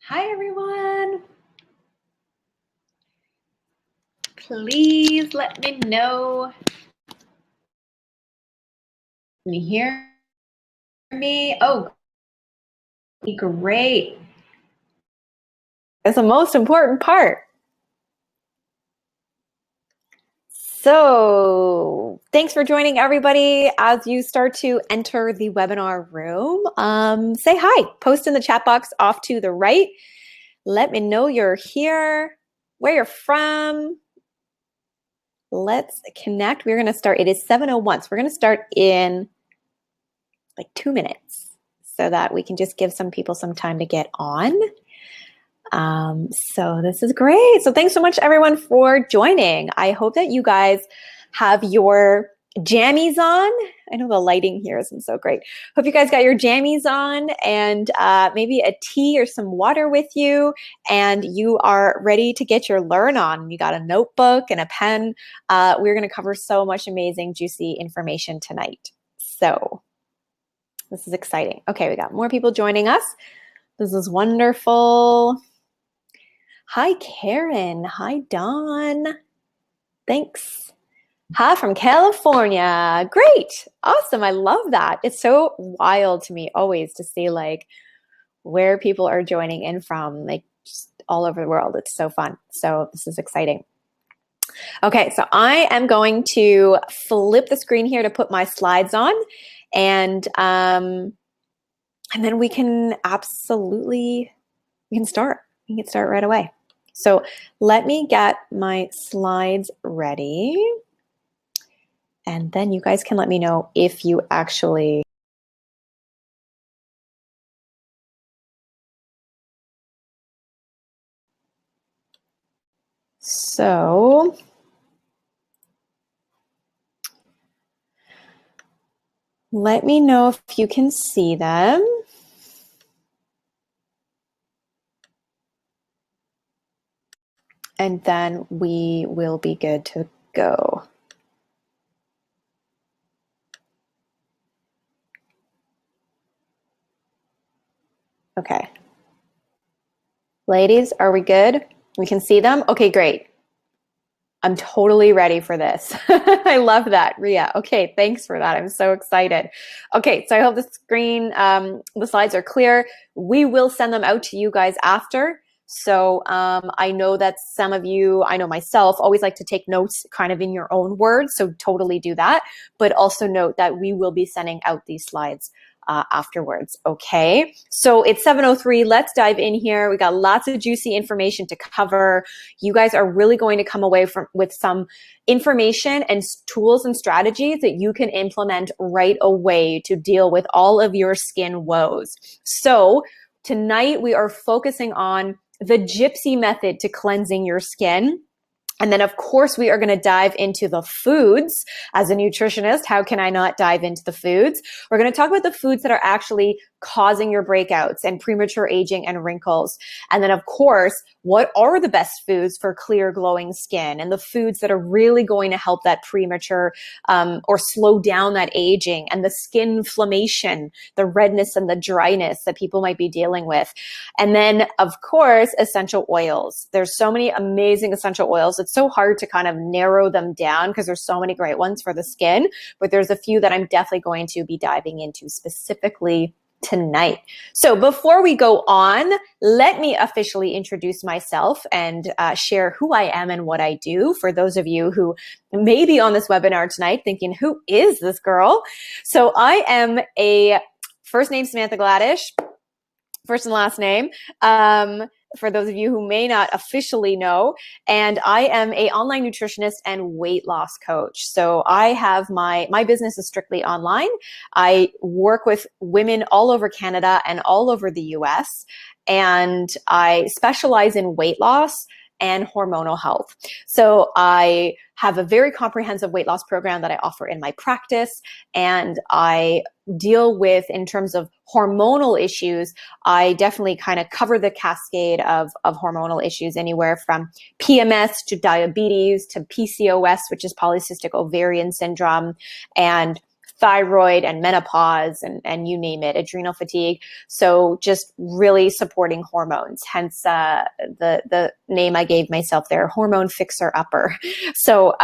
Hi, everyone. Please let me know. Can you hear me? Oh, great. It's the most important part. So thanks for joining, everybody. As you start to enter the webinar room, say hi, post in the chat box off to the right. Let me know you're here, where you're from. Let's connect. We're going to start. It is 7:01, so we're going to start in like 2 minutes so that we can just give some people some time to get on. So this is great. So thanks so much, everyone, for joining. I hope that you guys have your jammies on. I know the lighting here isn't so great. Hope you guys got your jammies on and maybe a tea or some water with you, and you are ready to get your learn on. You got a notebook and a pen. We're going to cover so much amazing, juicy information tonight. So this is exciting. Okay, we got more people joining us. This is wonderful. Hi, Karen. Hi, Dawn. Thanks. Hi from California. Great. Awesome. I love that. It's so wild to me always to see like where people are joining in from, like just all over the world. It's so fun. So this is exciting. Okay, so I am going to flip the screen here to put my slides on, and then we can absolutely, we can start. We can start right away. So let me get my slides ready, and then you guys can let me know if you actually. So let me know if you can see them. And then we will be good to go. Okay. Ladies, are we good? We can see them? Okay, great. I'm totally ready for this. I love that, Ria. Okay, thanks for that. I'm so excited. Okay, so I hope the screen, the slides are clear. We will send them out to you guys after. So I know that some of you, I know myself, always like to take notes kind of in your own words. So totally do that. But also note that we will be sending out these slides afterwards. Okay, so it's 7:03. Let's dive in here. We got lots of juicy information to cover. You guys are really going to come away with some information and tools and strategies that you can implement right away to deal with all of your skin woes. So tonight we are focusing on the gypsy method to cleansing your skin. And then, of course, we are going to dive into the foods. As a nutritionist, how can I not dive into the foods? We're going to talk about the foods that are actually causing your breakouts and premature aging and wrinkles. And then, of course, what are the best foods for clear, glowing skin, and the foods that are really going to help that premature or slow down that aging and the skin inflammation, the redness and the dryness that people might be dealing with. And then, of course, essential oils. There's so many amazing essential oils. It's so hard to kind of narrow them down because there's so many great ones for the skin, but there's a few that I'm definitely going to be diving into specifically tonight. So before we go on, let me officially introduce myself and share who I am and what I do for those of you who may be on this webinar tonight thinking, who is this girl? So I am a first name Samantha Gladish, first and last name. For those of you who may not officially know, and I am an online nutritionist and weight loss coach. So I have my business is strictly online. I work with women all over Canada and all over the US, and I specialize in weight loss and hormonal health. So I have a very comprehensive weight loss program that I offer in my practice, and I deal with, in terms of hormonal issues, I definitely kind of cover the cascade of hormonal issues, anywhere from PMS to diabetes to PCOS, which is polycystic ovarian syndrome, and thyroid and menopause and you name it, adrenal fatigue. So just really supporting hormones, hence the name I gave myself there, hormone fixer upper. So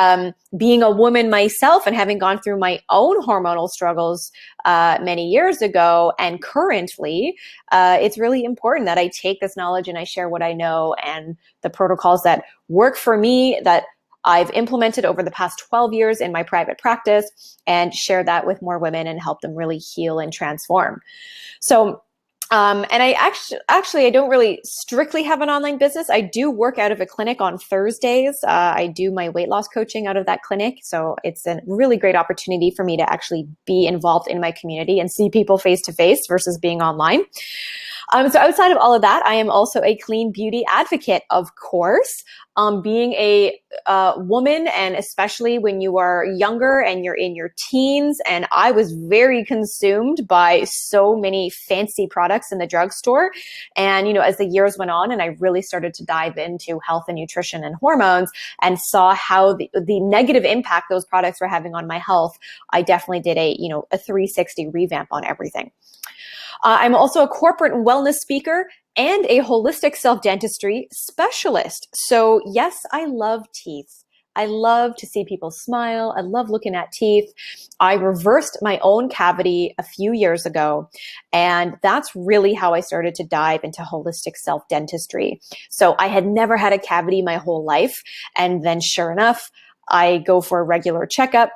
being a woman myself and having gone through my own hormonal struggles many years ago and currently, it's really important that I take this knowledge and I share what I know and the protocols that work for me that I've implemented over the past 12 years in my private practice and share that with more women and help them really heal and transform. So, and I actually, I don't really strictly have an online business. I do work out of a clinic on Thursdays. I do my weight loss coaching out of that clinic. So it's a really great opportunity for me to actually be involved in my community and see people face to face versus being online. So outside of all of that, I am also a clean beauty advocate, of course. Being a woman, and especially when you are younger and you're in your teens, and I was very consumed by so many fancy products in the drugstore. And, as the years went on and I really started to dive into health and nutrition and hormones and saw how the negative impact those products were having on my health, I definitely did a 360 revamp on everything. I'm also a corporate wellness speaker and a holistic self-dentistry specialist. So yes, I love teeth. I love to see people smile. I love looking at teeth. I reversed my own cavity a few years ago, and that's really how I started to dive into holistic self-dentistry. So I had never had a cavity my whole life, and then sure enough, I go for a regular checkup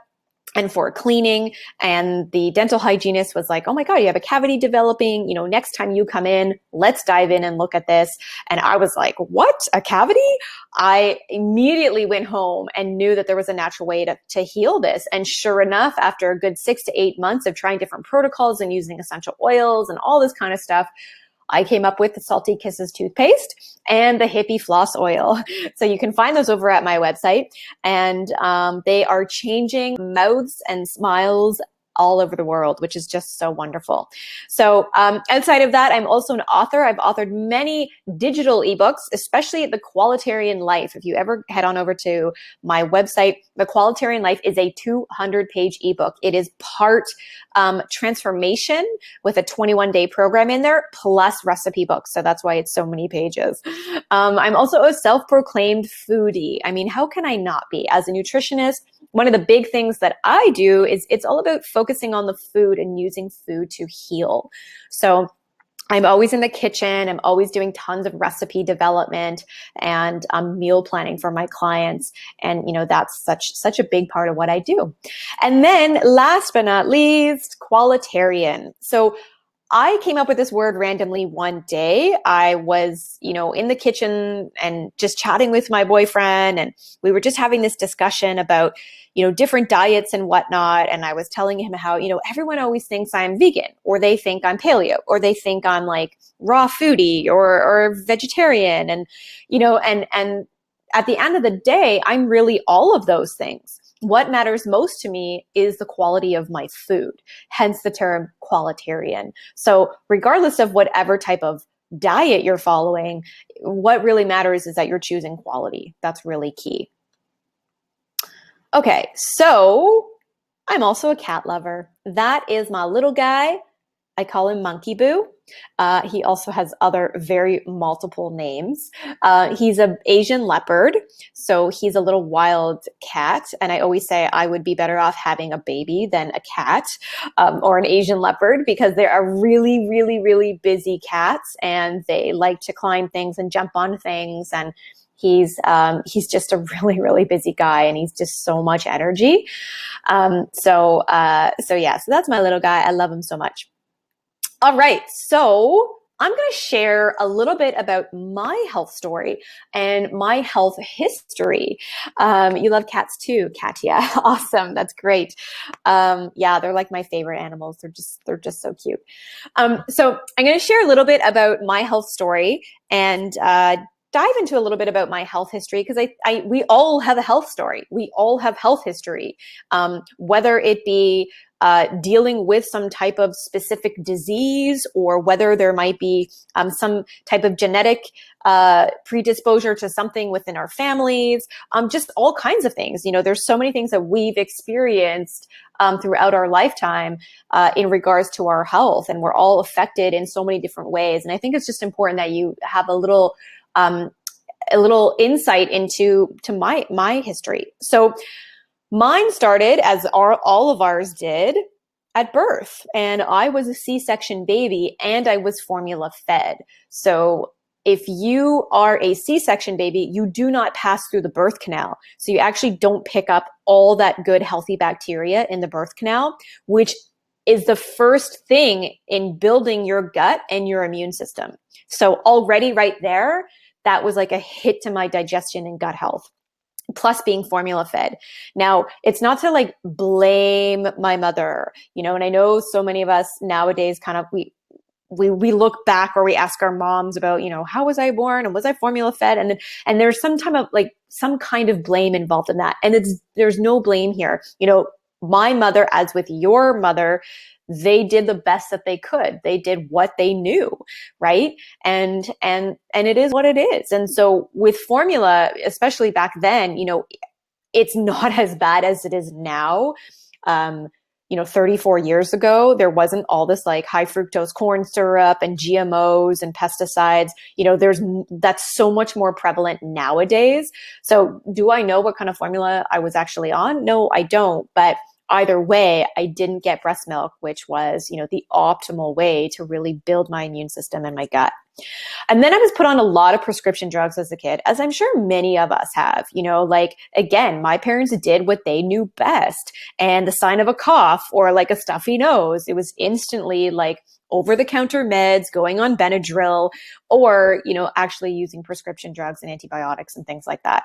and for cleaning. And the dental hygienist was like, oh my God, you have a cavity developing. Next time you come in, let's dive in and look at this. And I was like, what? A cavity? I immediately went home and knew that there was a natural way to heal this. And sure enough, after a good 6 to 8 months of trying different protocols and using essential oils and all this kind of stuff, I came up with the Salty Kisses toothpaste and the Hippie Floss oil. So you can find those over at my website. And they are changing mouths and smiles all over the world, which is just so wonderful. So outside of that, I'm also an author. I've authored many digital ebooks, especially The Qualitarian Life. If you ever head on over to my website, The Qualitarian Life is a 200-page ebook. It is part transformation with a 21-day program in there, plus recipe books. So that's why it's so many pages. I'm also a self-proclaimed foodie. I mean, how can I not be? As a nutritionist, one of the big things that I do is it's all about focusing on the food and using food to heal. So I'm always in the kitchen. I'm always doing tons of recipe development and meal planning for my clients. And, that's such a big part of what I do. And then last but not least, qualitarian. So I came up with this word randomly one day. I was, in the kitchen and just chatting with my boyfriend, and we were just having this discussion about, different diets and whatnot. And I was telling him how, everyone always thinks I'm vegan, or they think I'm paleo, or they think I'm like raw foodie or vegetarian. And, and at the end of the day, I'm really all of those things. What matters most to me is the quality of my food, hence the term qualitarian. So regardless of whatever type of diet you're following, what really matters is that you're choosing quality. That's really key. Okay, so I'm also a cat lover. That is my little guy. I call him Monkey Boo. He also has other very multiple names. He's an Asian leopard, so he's a little wild cat. And I always say I would be better off having a baby than a cat or an Asian leopard, because they are really, really, really busy cats, and they like to climb things and jump on things. And he's just a really, really busy guy, and he's just so much energy. So that's my little guy. I love him so much. All right, so I'm going to share a little bit about my health story and my health history. You love cats too, Katya. Awesome. That's great. Yeah, they're like my favorite animals. They're just so cute. So I'm going to share a little bit about my health story and dive dive into a little bit about my health history, because we all have a health story. We all have health history, whether it be dealing with some type of specific disease, or whether there might be some type of genetic predisposure to something within our families, just all kinds of things. There's so many things that we've experienced throughout our lifetime in regards to our health, and we're all affected in so many different ways. And I think it's just important that you have a little insight into my history. So mine started, as all of ours did, at birth. And I was a C-section baby, and I was formula fed. So if you are a C-section baby, you do not pass through the birth canal. So you actually don't pick up all that good, healthy bacteria in the birth canal, which is the first thing in building your gut and your immune system. So already right there, that was like a hit to my digestion and gut health, plus being formula fed. Now, it's not to like blame my mother, and I know so many of us nowadays kind of, we look back, or we ask our moms about, how was I born, and was I formula fed? And there's some kind of blame involved in that. And there's no blame here. My mother, as with your mother, they did the best that they could. They did what they knew, right? And it is what it is. And so with formula, especially back then, it's not as bad as it is now. 34 years ago, there wasn't all this like high fructose corn syrup and GMOs and pesticides. That's so much more prevalent nowadays. So do I know what kind of formula I was actually on? No, I don't. But either way, I didn't get breast milk, which was, the optimal way to really build my immune system and my gut. And then I was put on a lot of prescription drugs as a kid, as I'm sure many of us have. Again, my parents did what they knew best. And the sign of a cough or like a stuffy nose, it was instantly like over-the-counter meds, going on Benadryl, or, actually using prescription drugs and antibiotics and things like that.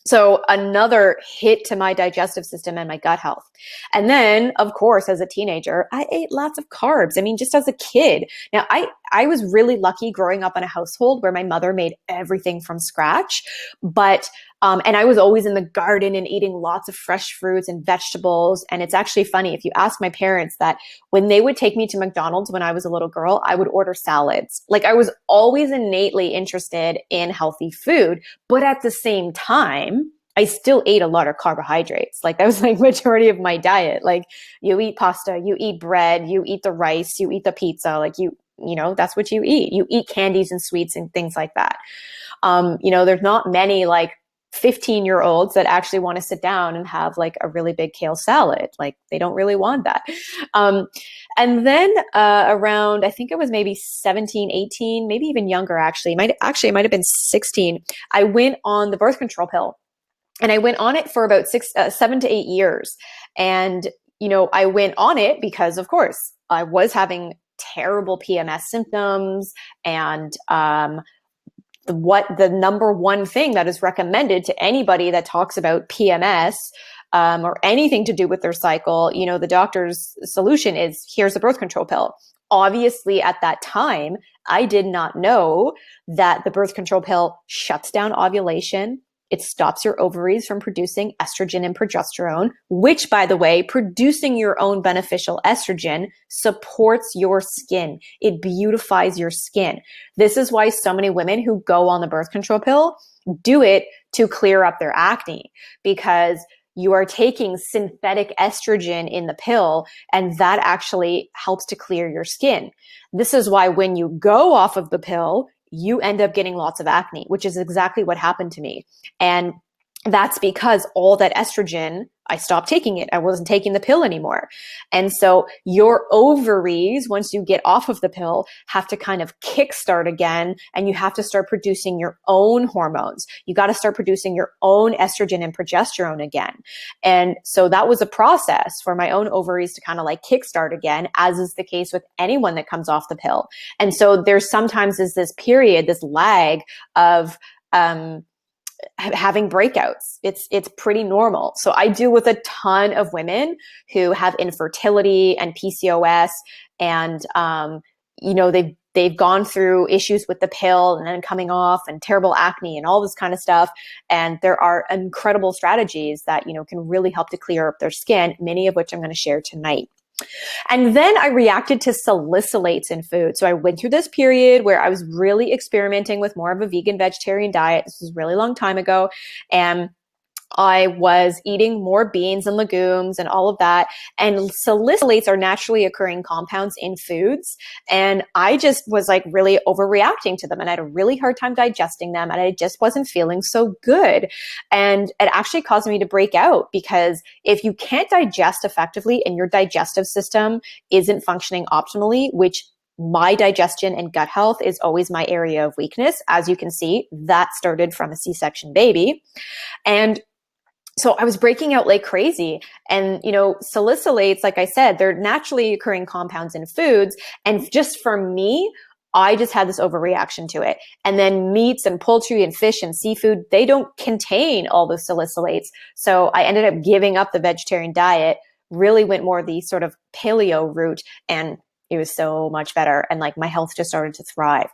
So another hit to my digestive system and my gut health. And then, of course, as a teenager, I ate lots of carbs. I mean, just as a kid. Now, I was really lucky growing up in a household where my mother made everything from scratch. But and I was always in the garden and eating lots of fresh fruits and vegetables. And it's actually funny, if you ask my parents, that when they would take me to McDonald's when I was a little girl, I would order salads. Like, I was always innately interested in healthy food, but at the same time, I still ate a lot of carbohydrates. Like, that was like majority of my diet. Like, you eat pasta, you eat bread, you eat the rice, you eat the pizza, like that's what you eat. You eat candies and sweets and things like that. There's not many like 15-year-olds that actually want to sit down and have like a really big kale salad. Like, they don't really want that. And then around, I think it was maybe 17, 18, maybe even younger, actually. It might have been 16. I went on the birth control pill, and I went on it for about 7 to 8 years. And, I went on it because, of course, I was having terrible PMS symptoms, and the number one thing that is recommended to anybody that talks about PMS or anything to do with their cycle, the doctor's solution is, here's a birth control pill. Obviously, at that time, I did not know that the birth control pill shuts down ovulation. It stops your ovaries from producing estrogen and progesterone, which, by the way, producing your own beneficial estrogen supports your skin. It beautifies your skin. This is why so many women who go on the birth control pill do it to clear up their acne, because you are taking synthetic estrogen in the pill, and that actually helps to clear your skin. This is why when you go off of the pill, you end up getting lots of acne, which is exactly what happened to me. And that's because all that estrogen, I stopped taking it. I wasn't taking the pill anymore. And so your ovaries, once you get off of the pill, have to kind of kickstart again, and you have to start producing your own hormones. You got to start producing your own estrogen and progesterone again. And so that was a process for my own ovaries to kind of like kickstart again, as is the case with anyone that comes off the pill. And so there's sometimes this period, this lag of, having breakouts. It's pretty normal. So I deal with a ton of women who have infertility and PCOS, and they've gone through issues with the pill and then coming off and terrible acne and all this kind of stuff. And there are incredible strategies that, can really help to clear up their skin, many of which I'm going to share tonight. And then I reacted to salicylates in food. So I went through this period where I was really experimenting with more of a vegan vegetarian diet. This was a really long time ago. And I was eating more beans and legumes and all of that. And salicylates are naturally occurring compounds in foods. And I just was like really overreacting to them. And I had a really hard time digesting them. And I just wasn't feeling so good. And it actually caused me to break out, because if you can't digest effectively and your digestive system isn't functioning optimally, which my digestion and gut health is always my area of weakness. As you can see, that started from a C-section baby. And so I was breaking out like crazy. And, salicylates, like I said, they're naturally occurring compounds in foods. And just for me, I just had this overreaction to it. And then meats and poultry and fish and seafood, they don't contain all those salicylates. So I ended up giving up the vegetarian diet, really went more the sort of paleo route, and it was so much better. And like my health just started to thrive.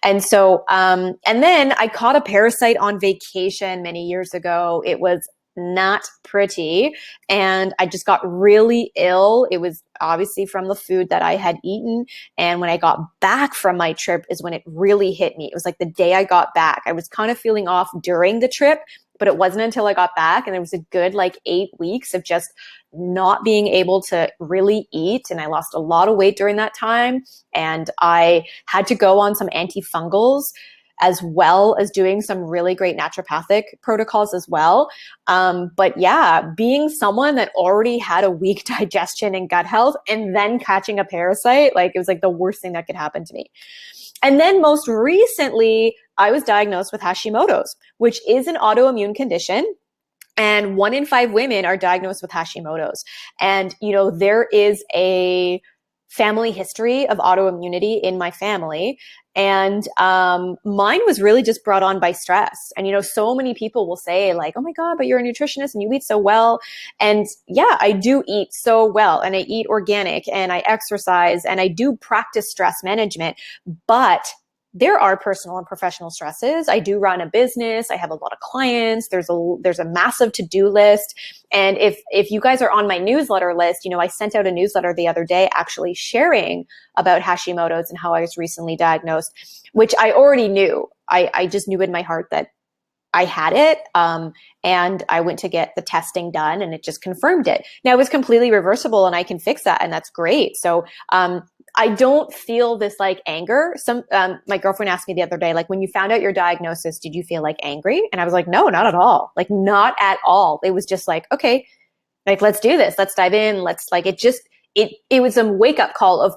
And so, and then I caught a parasite on vacation many years ago. It was not pretty. And I just got really ill. It was obviously from the food that I had eaten. And when I got back from my trip is when it really hit me. It was like the day I got back. I was kind of feeling off during the trip, but it wasn't until I got back, and it was a good 8 weeks of just not being able to really eat. And I lost a lot of weight during that time. And I had to go on some antifungals, as well as doing some really great naturopathic protocols as well. But yeah, being someone that already had a weak digestion and gut health and then catching a parasite, it was the worst thing that could happen to me. And then most recently, I was diagnosed with Hashimoto's, which is an autoimmune condition. And 1 in 5 women are diagnosed with Hashimoto's. And, there is a family history of autoimmunity in my family. And mine was really just brought on by stress. And, so many people will say oh my God, but you're a nutritionist and you eat so well. And yeah, I do eat so well, and I eat organic, and I exercise, and I do practice stress management. But there are personal and professional stresses. I do run a business. I have a lot of clients. There's a massive to-do list. And if you guys are on my newsletter list, I sent out a newsletter the other day actually sharing about Hashimoto's and how I was recently diagnosed, which I already knew. I just knew in my heart that I had it. And I went to get the testing done, and it just confirmed it. Now it was completely reversible, and I can fix that, and that's great. So, I don't feel this anger. My girlfriend asked me the other day, when you found out your diagnosis, did you feel angry? And I was like, no, not at all. Not at all. It was just okay, let's do this. Let's dive in. It was a wake up call of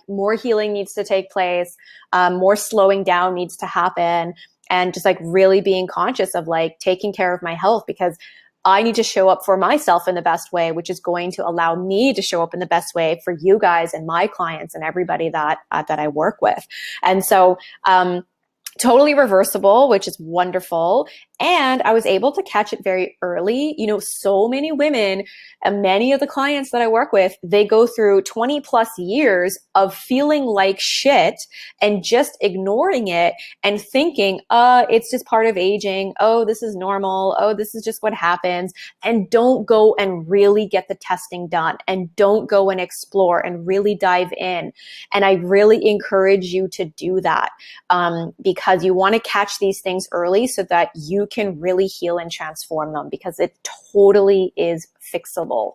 more healing needs to take place. More slowing down needs to happen. And just really being conscious of taking care of my health, because I need to show up for myself in the best way, which is going to allow me to show up in the best way for you guys and my clients and everybody that I work with. And so, totally reversible, which is wonderful. And I was able to catch it very early. So many women and many of the clients that I work with, they go through 20 plus years of feeling like shit and just ignoring it and thinking, it's just part of aging. Oh, this is normal. Oh, this is just what happens. And don't go and really get the testing done, and don't go and explore and really dive in. And I really encourage you to do that, because you want to catch these things early so that you can really heal and transform them, because it totally is fixable.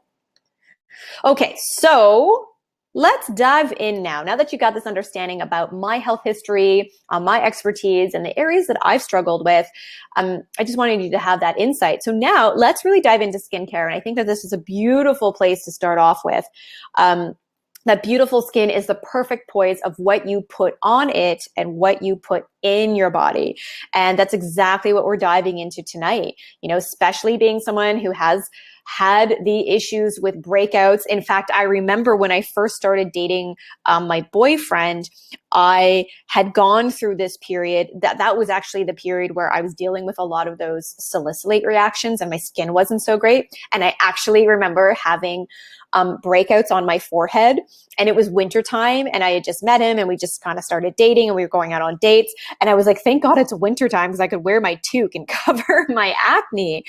Okay, so let's dive in now. Now that you got this understanding about my health history, my expertise, and the areas that I've struggled with, I just wanted you to have that insight. So now let's really dive into skincare. And I think that this is a beautiful place to start off with. That beautiful skin is the perfect poise of what you put on it and what you put in your body. And that's exactly what we're diving into tonight. Especially being someone who has had the issues with breakouts. In fact, I remember when I first started dating my boyfriend, I had gone through this period that was actually the period where I was dealing with a lot of those salicylate reactions and my skin wasn't so great. And I actually remember having breakouts on my forehead, and it was wintertime, and I had just met him and we just kind of started dating and we were going out on dates. And I was like, thank God it's wintertime because I could wear my toque and cover my acne.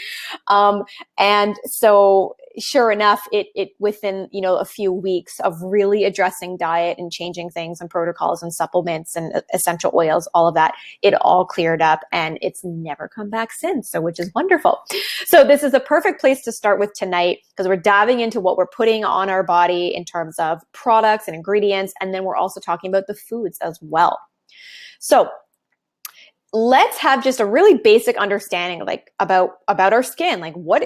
And so sure enough, it within, a few weeks of really addressing diet and changing things and protocols and supplements and essential oils, all of that, it all cleared up and it's never come back since. So, which is wonderful. So this is a perfect place to start with tonight because we're diving into what we're putting on our body in terms of products and ingredients. And then we're also talking about the foods as well. So let's have just a really basic understanding about our skin. Like what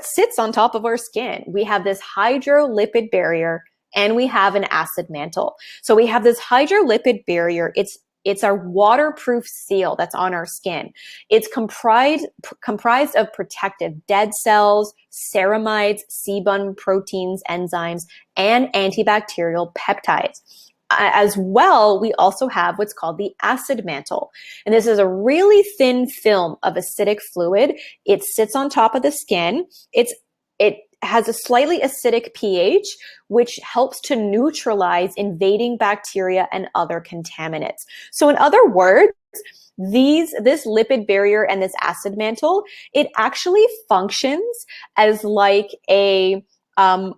sits on top of our skin? We have this hydrolipid barrier and we have an acid mantle. So we have this hydrolipid barrier. It's our waterproof seal that's on our skin. It's comprised of protective dead cells, ceramides, sebum proteins, enzymes, and antibacterial peptides. As well, we also have what's called the acid mantle. And this is a really thin film of acidic fluid. It sits on top of the skin. It has a slightly acidic pH, which helps to neutralize invading bacteria and other contaminants. So in other words, this lipid barrier and this acid mantle, it actually functions as like a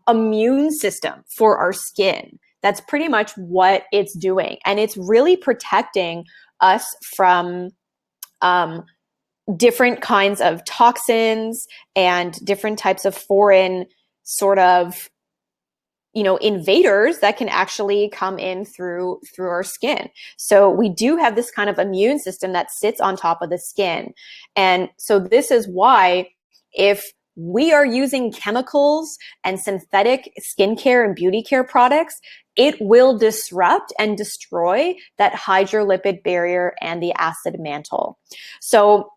immune system for our skin. That's pretty much what it's doing. And it's really protecting us from different kinds of toxins and different types of foreign sort of, invaders that can actually come in through our skin. So we do have this kind of immune system that sits on top of the skin. And so this is why if we are using chemicals and synthetic skincare and beauty care products, it will disrupt and destroy that hydrolipid barrier and the acid mantle. So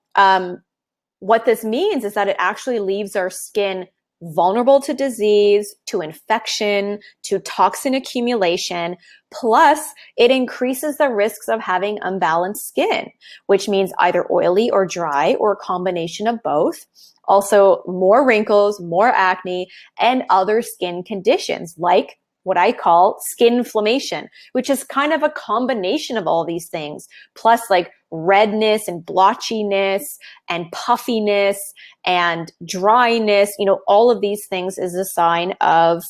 what this means is that it actually leaves our skin vulnerable to disease, to infection, to toxin accumulation. Plus, it increases the risks of having unbalanced skin, which means either oily or dry or a combination of both. Also, more wrinkles, more acne, and other skin conditions like what I call skin inflammation, which is kind of a combination of all these things, plus like redness and blotchiness and puffiness and dryness. All of these things is a sign of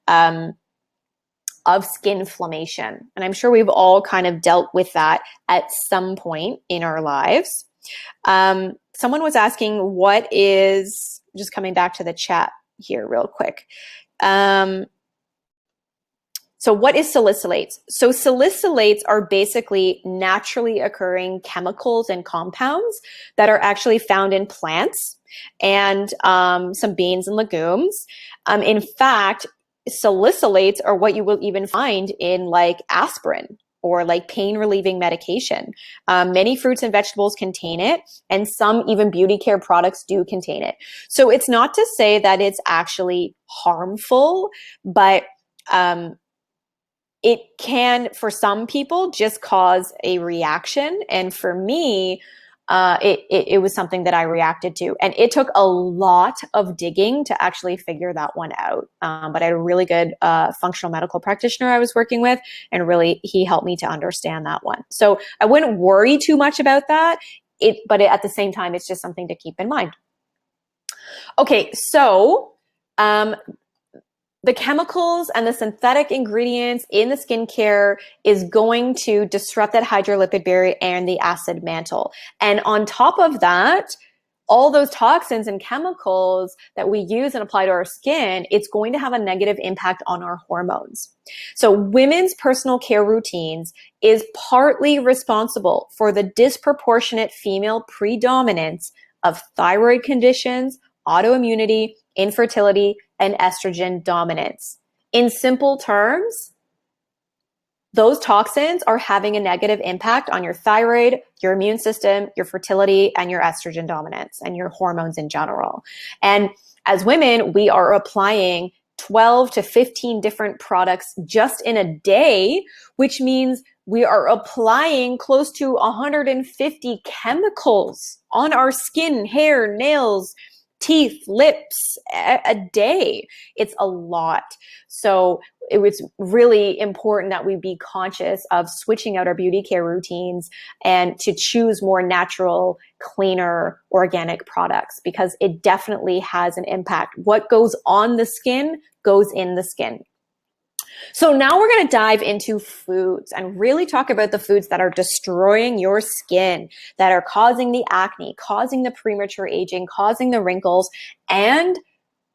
skin inflammation. And I'm sure we've all kind of dealt with that at some point in our lives. Someone was asking just coming back to the chat here real quick. So what is salicylates? So salicylates are basically naturally occurring chemicals and compounds that are actually found in plants and some beans and legumes. In fact, salicylates are what you will even find in like aspirin or like pain relieving medication. Many fruits and vegetables contain it, and some even beauty care products do contain it. So it's not to say that it's actually harmful, but it can, for some people, just cause a reaction. And for me, it was something that I reacted to. And it took a lot of digging to actually figure that one out. But I had a really good functional medical practitioner I was working with, and really he helped me to understand that one. So I wouldn't worry too much about that, but at the same time, it's just something to keep in mind. Okay, so the chemicals and the synthetic ingredients in the skincare is going to disrupt that hydrolipid barrier and the acid mantle. And on top of that, all those toxins and chemicals that we use and apply to our skin, it's going to have a negative impact on our hormones. So women's personal care routines is partly responsible for the disproportionate female predominance of thyroid conditions, autoimmunity, infertility, and estrogen dominance. In simple terms, those toxins are having a negative impact on your thyroid, your immune system, your fertility, and your estrogen dominance, and your hormones in general. And As women, we are applying 12 to 15 different products just in a day, which means we are applying close to 150 chemicals on our skin, hair, nails, teeth, lips a day. It's a lot. So it was really important that we be conscious of switching out our beauty care routines and to choose more natural, cleaner, organic products, because it definitely has an impact. What goes on the skin goes in the skin. So now we're going to dive into foods and really talk about the foods that are destroying your skin, that are causing the acne, causing the premature aging, causing the wrinkles, and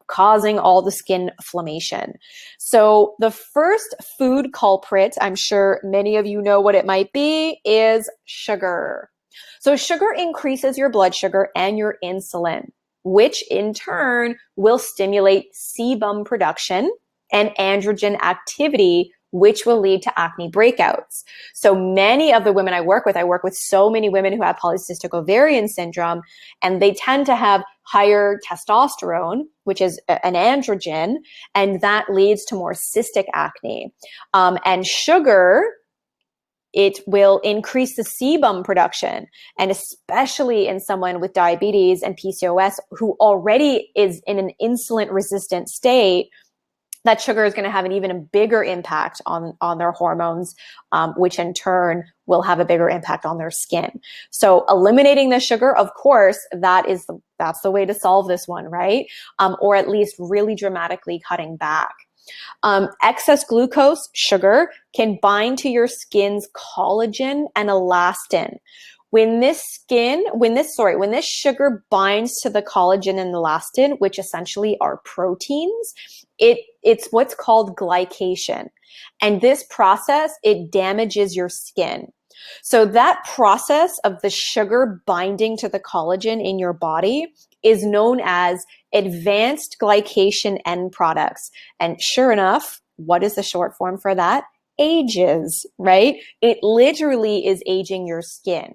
causing all the skin inflammation. So the first food culprit, I'm sure many of you know what it might be, is sugar. So sugar increases your blood sugar and your insulin, which in turn will stimulate sebum production and androgen activity, which will lead to acne breakouts. So many of the women I work with so many women who have polycystic ovarian syndrome, and they tend to have higher testosterone, which is an androgen, and that leads to more cystic acne. And sugar, it will increase the sebum production, and especially in someone with diabetes and PCOS who already is in an insulin resistant state, that sugar is going to have an even bigger impact on their hormones, which in turn will have a bigger impact on their skin. So eliminating the sugar, of course, that's the way to solve this one, right? Or at least really dramatically cutting back. Excess glucose, sugar, can bind to your skin's collagen and elastin. When this sugar binds to the collagen and elastin, which essentially are proteins, it's what's called glycation. And this process, it damages your skin. So that process of the sugar binding to the collagen in your body is known as advanced glycation end products. And sure enough, what is the short form for that? Ages, right? It literally is aging your skin.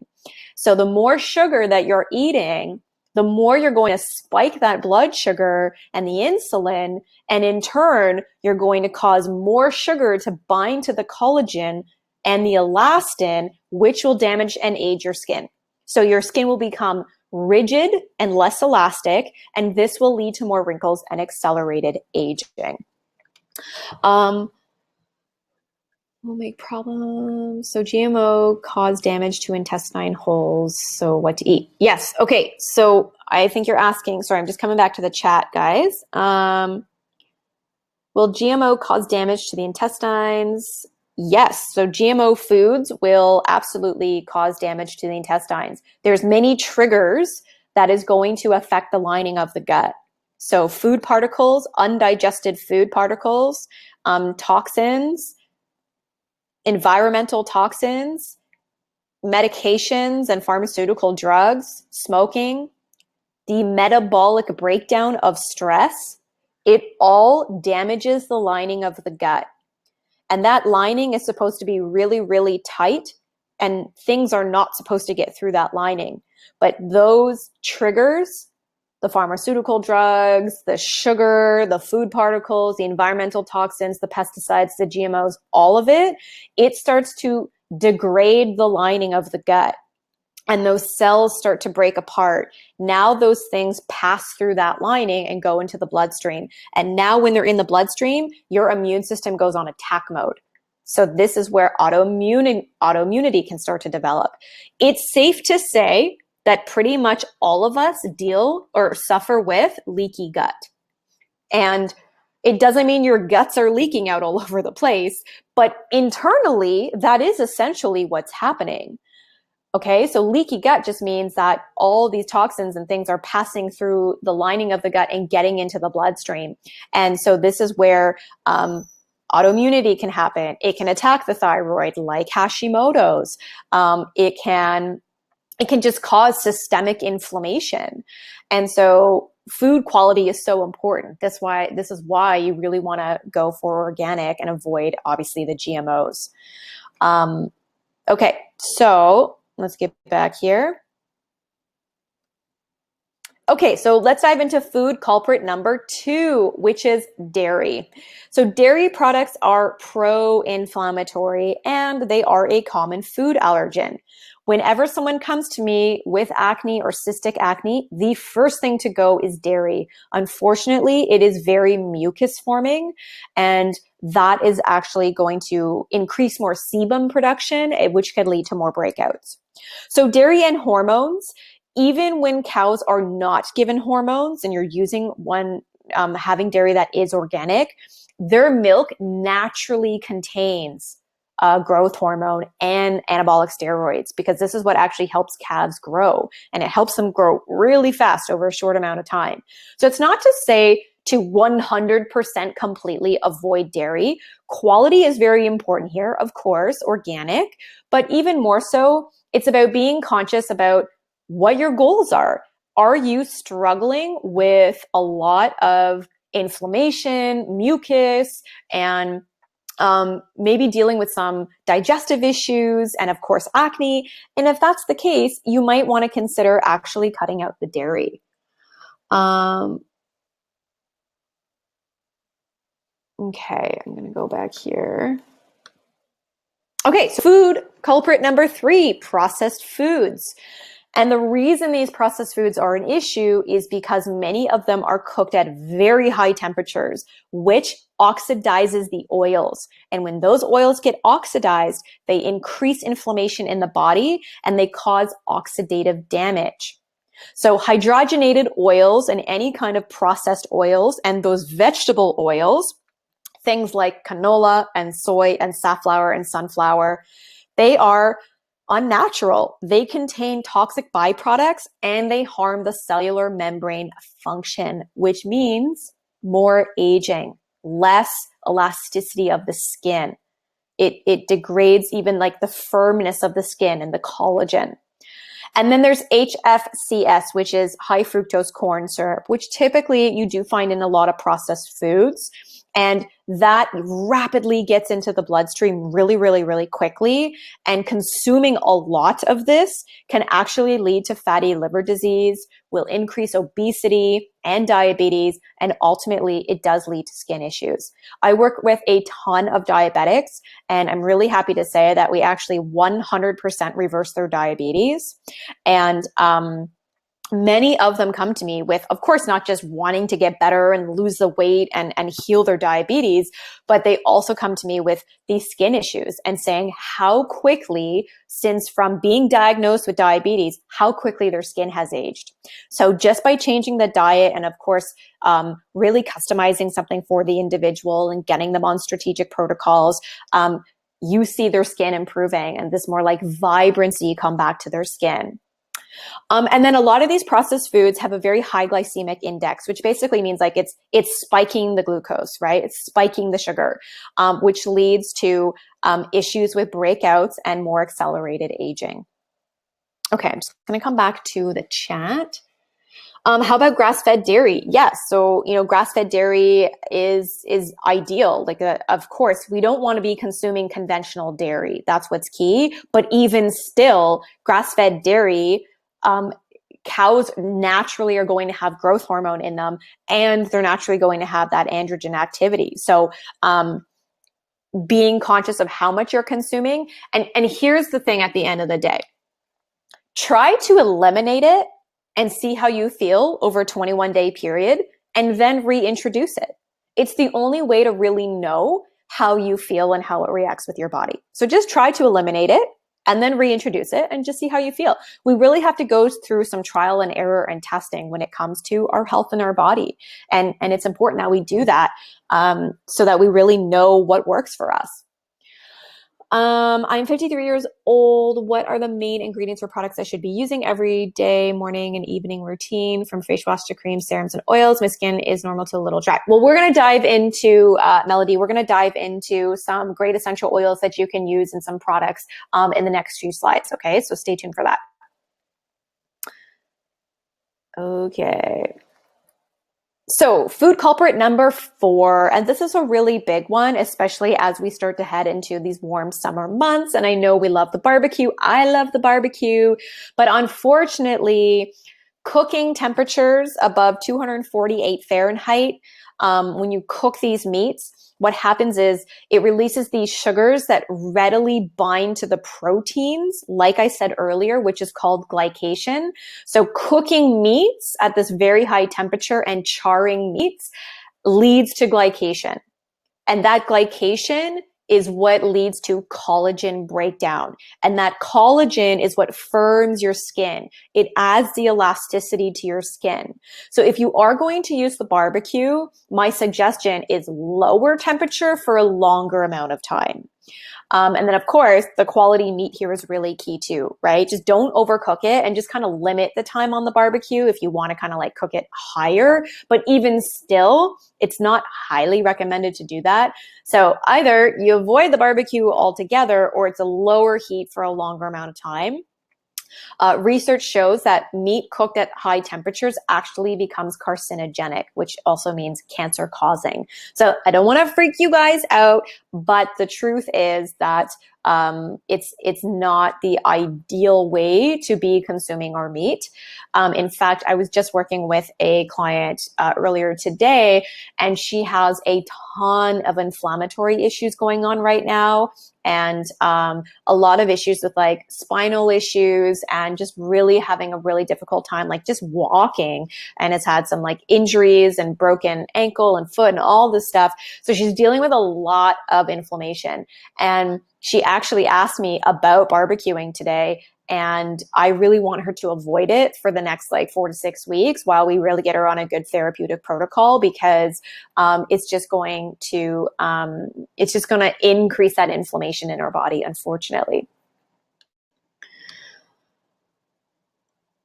So the more sugar that you're eating, the more you're going to spike that blood sugar and the insulin, and in turn, you're going to cause more sugar to bind to the collagen and the elastin, which will damage and age your skin. So your skin will become rigid and less elastic, and this will lead to more wrinkles and accelerated aging. Will make problems. So GMO cause damage to intestine holes. So what to eat? Yes. Okay. So I think you're asking, sorry, I'm just coming back to the chat, guys. Will GMO cause damage to the intestines? Yes. So GMO foods will absolutely cause damage to the intestines. There's many triggers that is going to affect the lining of the gut. So food particles, undigested food particles, toxins, environmental toxins, medications and pharmaceutical drugs, smoking, the metabolic breakdown of stress, it all damages the lining of the gut. And that lining is supposed to be really, really tight, and things are not supposed to get through that lining. But those triggers, the pharmaceutical drugs, the sugar, the food particles, the environmental toxins, the pesticides, the GMOs, all of it, it starts to degrade the lining of the gut. And those cells start to break apart. Now those things pass through that lining and go into the bloodstream. And now when they're in the bloodstream, your immune system goes on attack mode. So this is where autoimmunity can start to develop. It's safe to say that pretty much all of us deal or suffer with leaky gut. And it doesn't mean your guts are leaking out all over the place, but internally, that is essentially what's happening. Okay, so leaky gut just means that all these toxins and things are passing through the lining of the gut and getting into the bloodstream. And so this is where autoimmunity can happen. It can attack the thyroid, like Hashimoto's. It can just cause systemic inflammation. And so food quality is so important. This is why you really want to go for organic and avoid, obviously, the GMOs. Okay, so let's get back here. Okay, so let's dive into food culprit number 2, which is dairy. So dairy products are pro-inflammatory and they are a common food allergen. Whenever someone comes to me with acne or cystic acne, the first thing to go is dairy. Unfortunately, it is very mucus forming, and that is actually going to increase more sebum production, which could lead to more breakouts. So dairy and hormones, even when cows are not given hormones and you're using one, having dairy that is organic, their milk naturally contains growth hormone and anabolic steroids, because this is what actually helps calves grow, and it helps them grow really fast over a short amount of time. So it's not to say to 100% completely avoid dairy. Quality is very important here, of course, organic, but even more so, it's about being conscious about what your goals are. Are you struggling with a lot of inflammation, mucus, and maybe dealing with some digestive issues, and of course, acne? And if that's the case, you might want to consider actually cutting out the dairy. Okay, I'm going to go back here. Okay, so food culprit number 3, processed foods. And the reason these processed foods are an issue is because many of them are cooked at very high temperatures, which oxidizes the oils. And when those oils get oxidized, they increase inflammation in the body and they cause oxidative damage. So hydrogenated oils and any kind of processed oils and those vegetable oils, things like canola and soy and safflower and sunflower, they are unnatural. They contain toxic byproducts and they harm the cellular membrane function, which means more aging, less elasticity of the skin. It degrades even like the firmness of the skin and the collagen. And then there's HFCS, which is high fructose corn syrup, which typically you do find in a lot of processed foods. And that rapidly gets into the bloodstream really, really, really quickly. And consuming a lot of this can actually lead to fatty liver disease, will increase obesity and diabetes, and ultimately it does lead to skin issues. I work with a ton of diabetics, and I'm really happy to say that we actually 100% reverse their diabetes. And many of them come to me with, of course, not just wanting to get better and lose the weight and heal their diabetes, but they also come to me with these skin issues and saying how quickly, since from being diagnosed with diabetes, how quickly their skin has aged. So just by changing the diet and, of course, really customizing something for the individual and getting them on strategic protocols, you see their skin improving and this more like vibrancy come back to their skin. And then a lot of these processed foods have a very high glycemic index, which basically means like it's spiking the glucose, right? It's spiking the sugar, which leads to issues with breakouts and more accelerated aging. Okay, I'm just going to come back to the chat. How about grass-fed dairy? Yes. So, grass-fed dairy is ideal. Like, of course, we don't want to be consuming conventional dairy. That's what's key. But even still, grass-fed dairy, cows naturally are going to have growth hormone in them, and they're naturally going to have that androgen activity. So, being conscious of how much you're consuming. And here's the thing at the end of the day. Try to eliminate it and see how you feel over a 21-day period, and then reintroduce it. It's the only way to really know how you feel and how it reacts with your body. So just try to eliminate it and then reintroduce it and just see how you feel. We really have to go through some trial and error and testing when it comes to our health and our body. And it's important that we do that so that we really know what works for us. I'm 53 years old. What are the main ingredients or products I should be using every day, morning and evening routine, from face wash to creams, serums, and oils? My skin is normal to a little dry. Well, we're going to dive into, Melody, we're going to dive into some great essential oils that you can use in some products in the next few slides. Okay, so stay tuned for that. Okay. So food culprit number 4, and this is a really big one, especially as we start to head into these warm summer months. And I know we love the barbecue. I love the barbecue, but unfortunately, cooking temperatures above 248 Fahrenheit, when you cook these meats, what happens is it releases these sugars that readily bind to the proteins, like I said earlier, which is called glycation. So cooking meats at this very high temperature and charring meats leads to glycation. And that glycation is what leads to collagen breakdown. And that collagen is what firms your skin. It adds the elasticity to your skin. So if you are going to use the barbecue, my suggestion is lower temperature for a longer amount of time. And then of course, the quality meat here is really key too, right? Just don't overcook it and just kind of limit the time on the barbecue if you want to kind of like cook it higher. But even still, it's not highly recommended to do that. So either you avoid the barbecue altogether or it's a lower heat for a longer amount of time. Research shows that meat cooked at high temperatures actually becomes carcinogenic, which also means cancer causing. So I don't want to freak you guys out, but the truth is that it's not the ideal way to be consuming our meat. In fact, I was just working with a client earlier today, and she has a ton of inflammatory issues going on right now, and a lot of issues with like spinal issues and just really having a really difficult time like just walking, and has had some like injuries and broken ankle and foot and all this stuff. So she's dealing with a lot of inflammation, and she actually asked me about barbecuing today, and I really want her to avoid it for the next like 4 to 6 weeks while we really get her on a good therapeutic protocol, because it's just going to increase that inflammation in her body, unfortunately.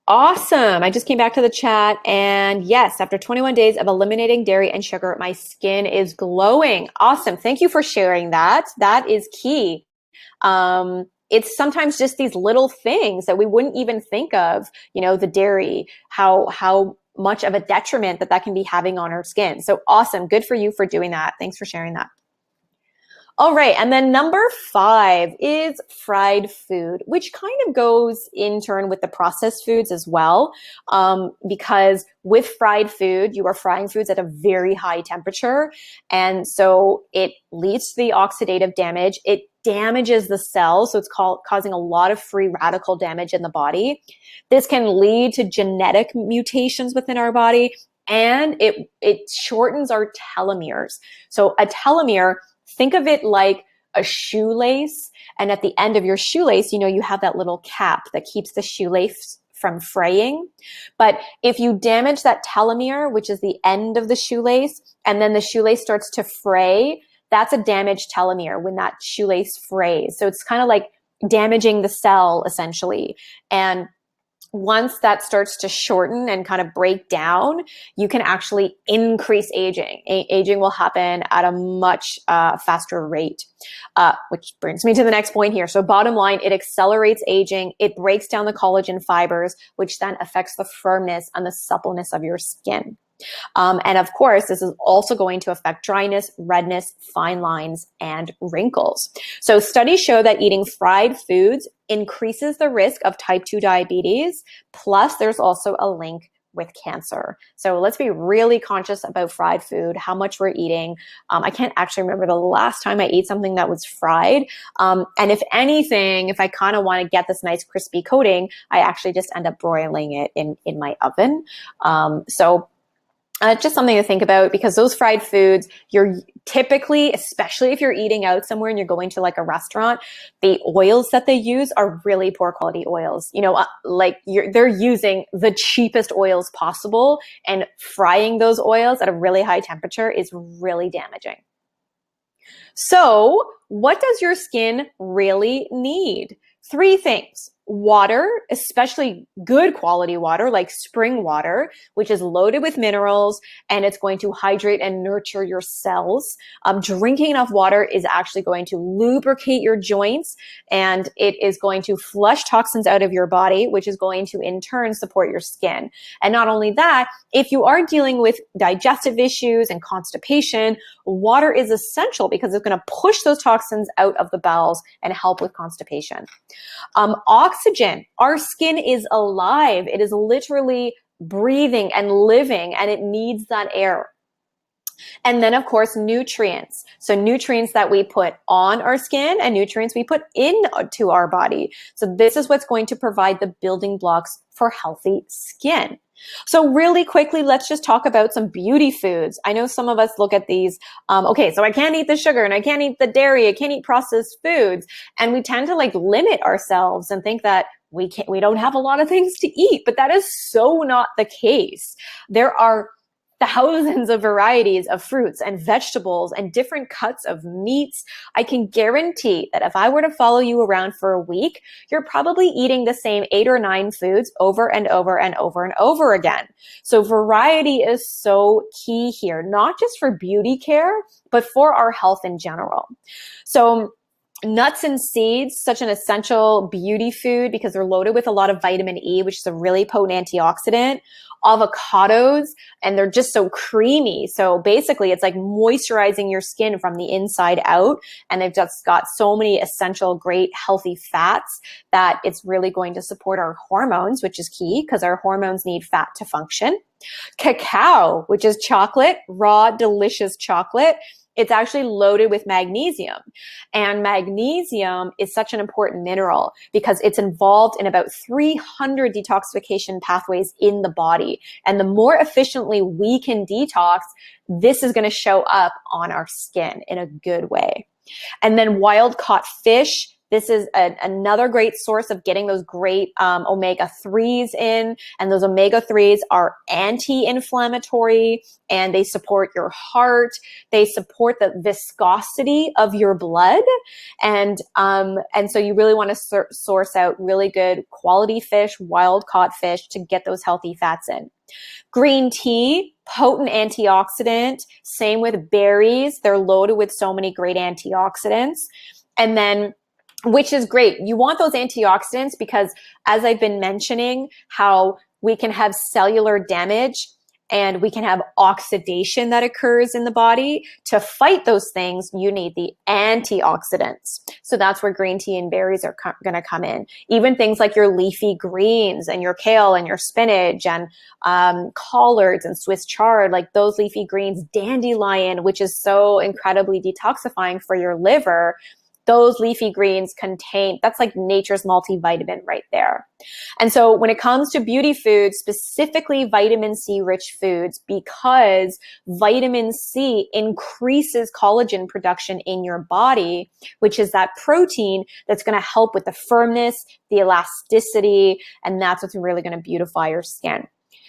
Awesome. I just came back to the chat, and yes, after 21 days of eliminating dairy and sugar, my skin is glowing. Awesome. Thank you for sharing that. That is key. It's sometimes just these little things that we wouldn't even think of, you know, the dairy, how much of a detriment that can be having on our skin. So awesome. Good for you for doing that. Thanks for sharing that. All right. And then number 5 is fried food, which kind of goes in turn with the processed foods as well. Because with fried food, you are frying foods at a very high temperature. And so it leads to the oxidative damage. It damages the cells. So it's causing a lot of free radical damage in the body. This can lead to genetic mutations within our body, and it shortens our telomeres. So a telomere, think of it like a shoelace, and at the end of your shoelace, you know, you have that little cap that keeps the shoelace from fraying. But if you damage that telomere, which is the end of the shoelace, and then the shoelace starts to fray, that's a damaged telomere when that shoelace frays. So it's kind of like damaging the cell essentially. And once that starts to shorten and kind of break down, you can actually increase aging. Aging will happen at a much faster rate, which brings me to the next point here. So bottom line, it accelerates aging. It breaks down the collagen fibers, which then affects the firmness and the suppleness of your skin. And of course, this is also going to affect dryness, redness, fine lines, and wrinkles. So studies show that eating fried foods increases the risk of type 2 diabetes. Plus, there's also a link with cancer. So let's be really conscious about fried food, how much we're eating. I can't actually remember the last time I ate something that was fried. And if anything, if I kind of want to get this nice crispy coating, I actually just end up broiling it in my oven. Just something to think about, because those fried foods, you're typically, especially if you're eating out somewhere and you're going to like a restaurant, the oils that they use are really poor quality oils. You know, they're using the cheapest oils possible, and frying those oils at a really high temperature is really damaging. So what does your skin really need? 3 things. Water, especially good quality water like spring water, which is loaded with minerals, and it's going to hydrate and nurture your cells. Drinking enough water is actually going to lubricate your joints, and it is going to flush toxins out of your body, which is going to in turn support your skin. And not only that, if you are dealing with digestive issues and constipation, water is essential because it's going to push those toxins out of the bowels and help with constipation. Oxygen. Our skin is alive. It is literally breathing and living, and it needs that air. And then, of course, nutrients. So nutrients that we put on our skin and nutrients we put into our body. So this is what's going to provide the building blocks for healthy skin. So really quickly, let's just talk about some beauty foods. I know some of us look at these, okay, so I can't eat the sugar and I can't eat the dairy, I can't eat processed foods. And we tend to like limit ourselves and think that we don't have a lot of things to eat, but that is so not the case. There are thousands of varieties of fruits and vegetables and different cuts of meats. I can guarantee that if I were to follow you around for a week, you're probably eating the same 8 or 9 foods over and over and over and over again. So variety is so key here, not just for beauty care, but for our health in general. So nuts and seeds, such an essential beauty food because they're loaded with a lot of vitamin E, which is a really potent antioxidant. Avocados, and they're just so creamy. So basically it's like moisturizing your skin from the inside out. And they've just got so many essential, great, healthy fats that it's really going to support our hormones, which is key because our hormones need fat to function. Cacao, which is chocolate, raw, delicious chocolate. It's actually loaded with magnesium. And magnesium is such an important mineral because it's involved in about 300 detoxification pathways in the body. And the more efficiently we can detox, this is going to show up on our skin in a good way. And then wild caught fish. This is another great source of getting those great omega-3s in. And those omega-3s are anti-inflammatory and they support your heart. They support the viscosity of your blood. And so you really want to source out really good quality fish, wild caught fish to get those healthy fats in. Green tea, potent antioxidant. Same with berries. They're loaded with so many great antioxidants. And then which is great. You want those antioxidants because as I've been mentioning, how we can have cellular damage and we can have oxidation that occurs in the body. To fight those things, you need the antioxidants. So that's where green tea and berries are going to come in. Even things like your leafy greens and your kale and your spinach and collards and Swiss chard, like those leafy greens, dandelion, which is so incredibly detoxifying for your liver. Those leafy greens contain, that's like nature's multivitamin right there. And so when it comes to beauty foods, specifically vitamin C rich foods, because vitamin C increases collagen production in your body, which is that protein that's going to help with the firmness, the elasticity, and that's what's really going to beautify your skin.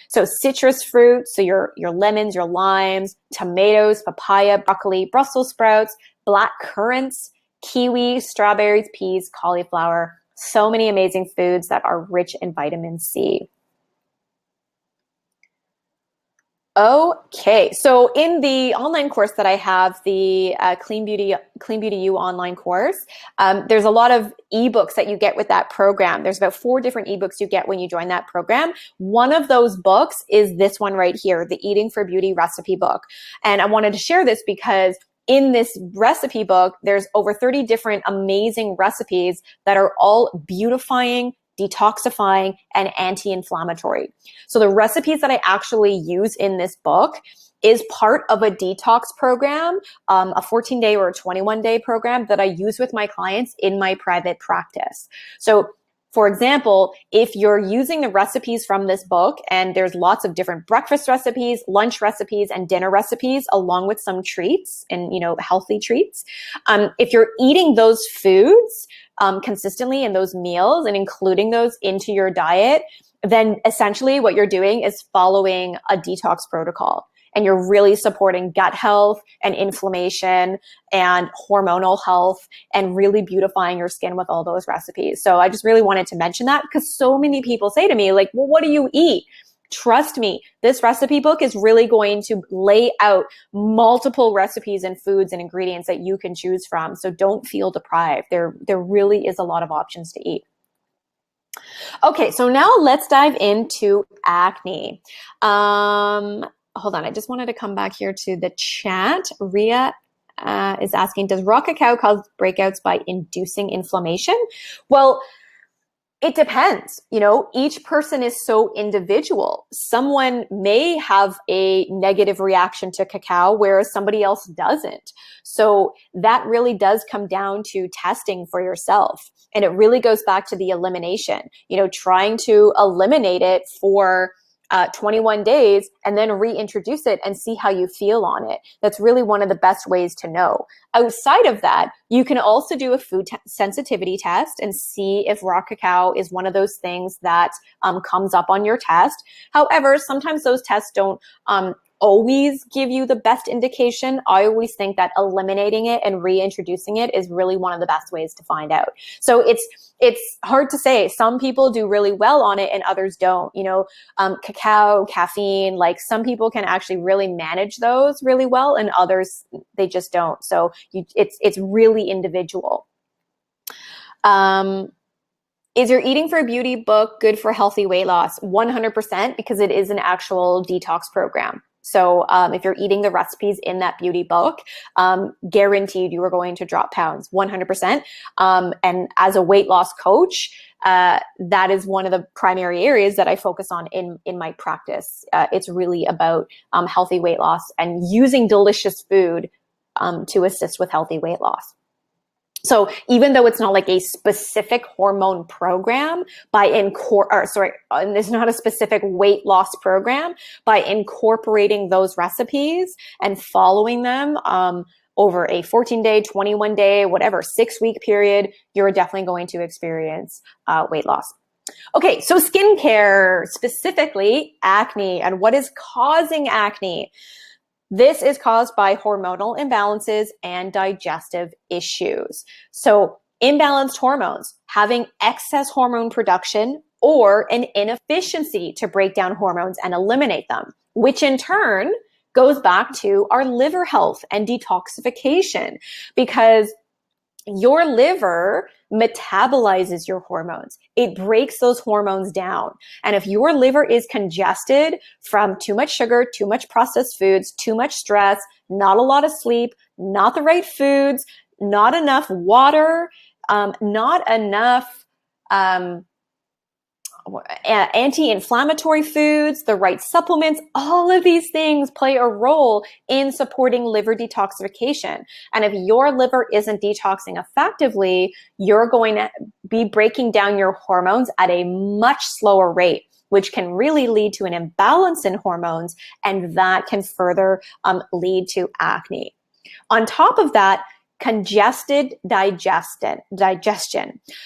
So citrus fruits, so your lemons, your limes, tomatoes, papaya, broccoli, Brussels sprouts, black currants, kiwi, strawberries, peas, cauliflower, so many amazing foods that are rich in vitamin C. Okay, so in the online course that I have, the Clean Beauty U online course, there's a lot of ebooks that you get with that program. There's about 4 different ebooks you get when you join that program. One of those books is this one right here, the Eating for Beauty recipe book. And I wanted to share this because in this recipe book, there's over 30 different amazing recipes that are all beautifying, detoxifying, and anti-inflammatory. So the recipes that I actually use in this book is part of a detox program, a 14-day or a 21-day program that I use with my clients in my private practice. So for example, if you're using the recipes from this book, and there's lots of different breakfast recipes, lunch recipes, and dinner recipes, along with some treats and, healthy treats. If you're eating those foods consistently in those meals and including those into your diet, then essentially what you're doing is following a detox protocol. And you're really supporting gut health and inflammation and hormonal health and really beautifying your skin with all those recipes. So I just really wanted to mention that because so many people say to me, like, well, what do you eat? Trust me, this recipe book is really going to lay out multiple recipes and foods and ingredients that you can choose from. So don't feel deprived. There really is a lot of options to eat. Okay, so now let's dive into acne. Hold on, I just wanted to come back here to the chat. Ria is asking, does raw cacao cause breakouts by inducing inflammation? Well, It depends. You know, each person is so individual. Someone may have a negative reaction to cacao, whereas somebody else doesn't. So that really does come down to testing for yourself. And it really goes back to the elimination, you know, trying to eliminate it for 21 days and then reintroduce it and see how you feel on it. That's really one of the best ways to know. Outside of that, you can also do a food sensitivity test and see if raw cacao is one of those things that comes up on your test. However, sometimes those tests don't always give you the best indication. I always think that eliminating it and reintroducing it is really one of the best ways to find out. So it's hard to say. Some people do really well on it and others don't. You know, cacao, caffeine, like some people can actually really manage those really well and others, they just don't. So it's really individual. Is your eating for beauty book good for healthy weight loss? 100%, because it is an actual detox program. So if you're eating the recipes in that beauty book, guaranteed you are going to drop pounds, 100%. And as a weight loss coach, that is one of the primary areas that I focus on in my practice. It's really about healthy weight loss and using delicious food to assist with healthy weight loss. So even though it's not like a specific hormone program, it's not a specific weight loss program, by incorporating those recipes and following them over a 14-day, 21-day, whatever, 6-week period, you're definitely going to experience weight loss. Okay, so skincare, specifically acne, and what is causing acne? This is caused by hormonal imbalances and digestive issues. So imbalanced hormones, having excess hormone production or an inefficiency to break down hormones and eliminate them, which in turn goes back to our liver health and detoxification, because your liver metabolizes your hormones. It breaks those hormones down. And if your liver is congested from too much sugar, too much processed foods, too much stress, not a lot of sleep, not the right foods, not enough water, not enough anti-inflammatory foods, the right supplements, all of these things play a role in supporting liver detoxification. And if your liver isn't detoxing effectively, you're going to be breaking down your hormones at a much slower rate, which can really lead to an imbalance in hormones, and that can further lead to acne. On top of that, congested digestion.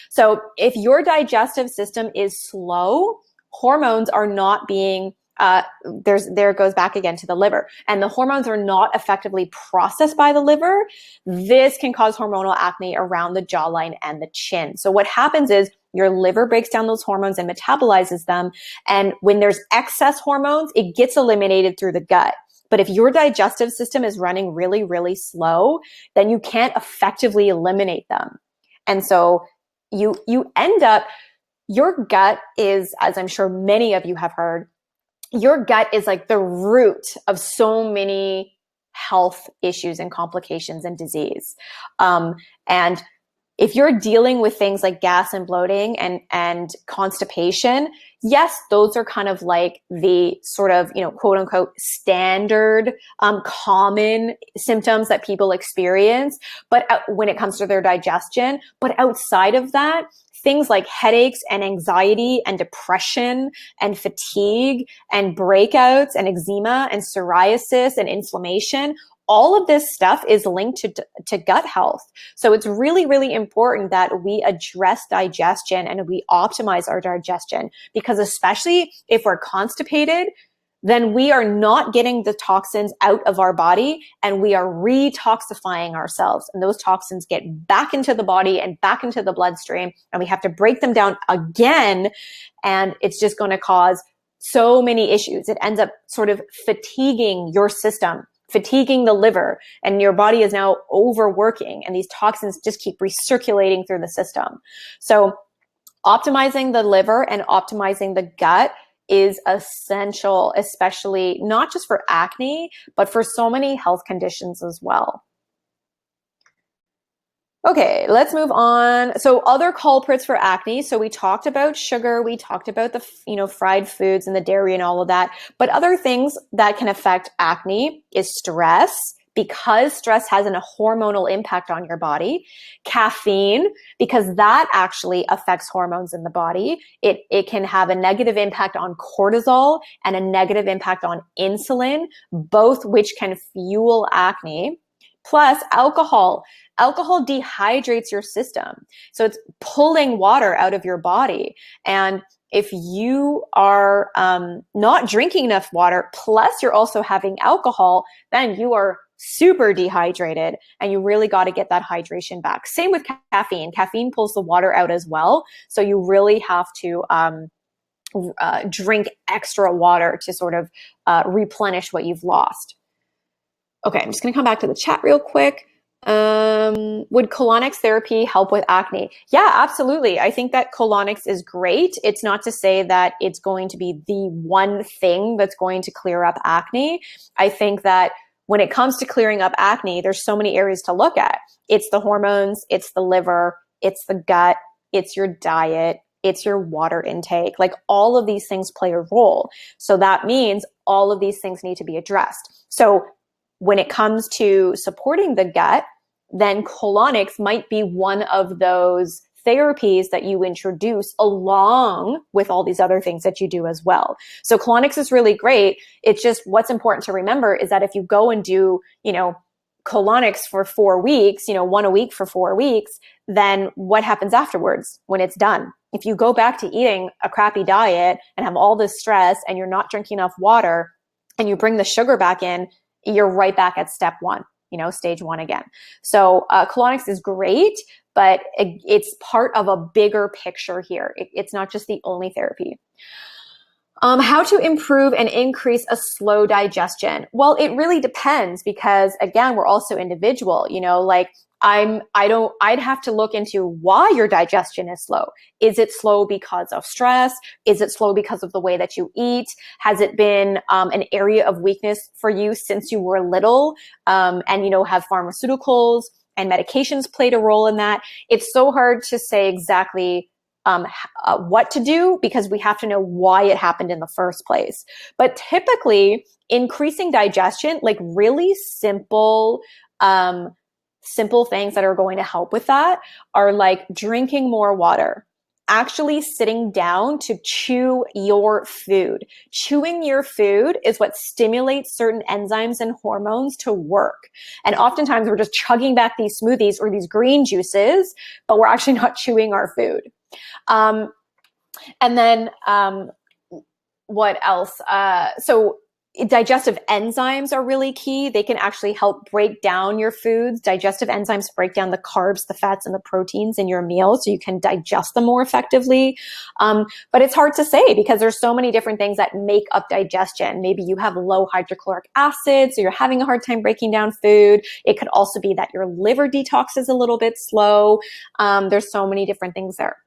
So if your digestive system is slow, hormones are not being, there it goes back again to the liver, and the hormones are not effectively processed by the liver. This can cause hormonal acne around the jawline and the chin. So what happens is your liver breaks down those hormones and metabolizes them. And when there's excess hormones, it gets eliminated through the gut. But if your digestive system is running really, really slow, then you can't effectively eliminate them. And so you end up, your gut is, as I'm sure many of you have heard, your gut is like the root of so many health issues and complications and disease. And if you're dealing with things like gas and bloating and constipation, yes, those are kind of like the sort of, you know, quote unquote standard, common symptoms that people experience, but when it comes to their digestion. But outside of that, things like headaches and anxiety and depression and fatigue and breakouts and eczema and psoriasis and inflammation, all of this stuff is linked to gut health. So it's really, really important that we address digestion and we optimize our digestion, because especially if we're constipated, then we are not getting the toxins out of our body and we are retoxifying ourselves. And those toxins get back into the body and back into the bloodstream, and we have to break them down again. And it's just going to cause so many issues. It ends up sort of fatiguing your system, fatiguing the liver, and your body is now overworking, and these toxins just keep recirculating through the system. So optimizing the liver and optimizing the gut is essential, especially not just for acne, but for so many health conditions as well. Okay, let's move on. So other culprits for acne. So we talked about sugar, we talked about the, fried foods and the dairy and all of that. But other things that can affect acne is stress, because stress has a hormonal impact on your body. Caffeine, because that actually affects hormones in the body. It can have a negative impact on cortisol and a negative impact on insulin, both which can fuel acne. Plus alcohol. Alcohol dehydrates your system. So it's pulling water out of your body. And if you are not drinking enough water, plus you're also having alcohol, then you are super dehydrated and you really got to get that hydration back. Same with caffeine. Caffeine pulls the water out as well. So you really have to drink extra water to sort of replenish what you've lost. Okay, I'm just going to come back to the chat real quick. Would colonics therapy help with acne? Yeah, absolutely. I think that colonics is great. It's not to say that it's going to be the one thing that's going to clear up acne. I think that when it comes to clearing up acne, there's so many areas to look at. It's the hormones, it's the liver, it's the gut, it's your diet, it's your water intake. Like all of these things play a role. So that means all of these things need to be addressed. So when it comes to supporting the gut, then colonics might be one of those therapies that you introduce along with all these other things that you do as well. So colonics is really great. It's just what's important to remember is that if you go and do, colonics for 4 weeks, one a week for 4 weeks, then what happens afterwards when it's done? If you go back to eating a crappy diet and have all this stress and you're not drinking enough water and you bring the sugar back in, you're right back at step one, stage one again. So colonics is great, but it's part of a bigger picture here. It's not just the only therapy. How to improve and increase a slow digestion? Well, it really depends because again, we're also individual, I'd have to look into why your digestion is slow. Is it slow because of stress? Is it slow because of the way that you eat? Has it been an area of weakness for you since you were little? And, have pharmaceuticals and medications played a role in that? It's so hard to say exactly what to do because we have to know why it happened in the first place. But typically increasing digestion, like really simple things that are going to help with that are like drinking more water, actually sitting down to chew your food. Chewing your food is what stimulates certain enzymes and hormones to work. And oftentimes we're just chugging back these smoothies or these green juices, but we're actually not chewing our food. And then what else? So digestive enzymes are really key. They can actually help break down your foods. Digestive enzymes break down the carbs, the fats, and the proteins in your meal so you can digest them more effectively. But it's hard to say because there's so many different things that make up digestion. Maybe you have low hydrochloric acid, so you're having a hard time breaking down food. It could also be that your liver detox is a little bit slow. There's so many different things there.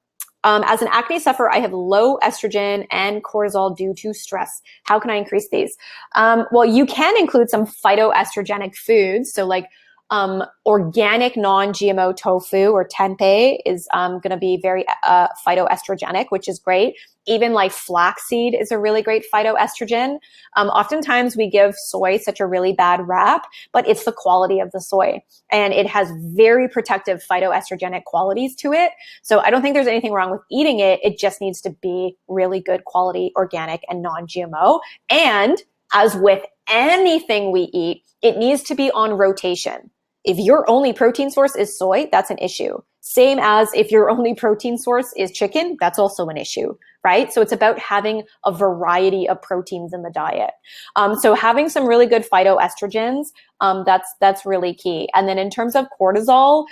As an acne sufferer, I have low estrogen and cortisol due to stress. How can I increase these? Well, you can include some phytoestrogenic foods. So like organic non-GMO tofu or tempeh is going to be very phytoestrogenic, which is great. Even like flaxseed is a really great phytoestrogen. Oftentimes we give soy such a really bad rap, but it's the quality of the soy. And it has very protective phytoestrogenic qualities to it. So I don't think there's anything wrong with eating it. It just needs to be really good quality, organic and non-GMO. And as with anything we eat, it needs to be on rotation. If your only protein source is soy, that's an issue. Same as if your only protein source is chicken, that's also an issue, right? So it's about having a variety of proteins in the diet. So having some really good phytoestrogens, that's really key. And then in terms of cortisol,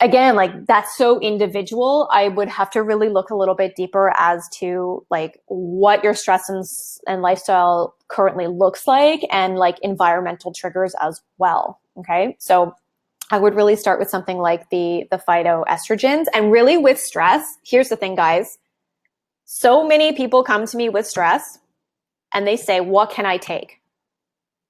again, like that's so individual. I would have to really look a little bit deeper as to like what your stress and lifestyle currently looks like and like environmental triggers as well. Okay. So I would really start with something like the phytoestrogens. And really with stress, here's the thing, guys. So many people come to me with stress and they say, what can I take?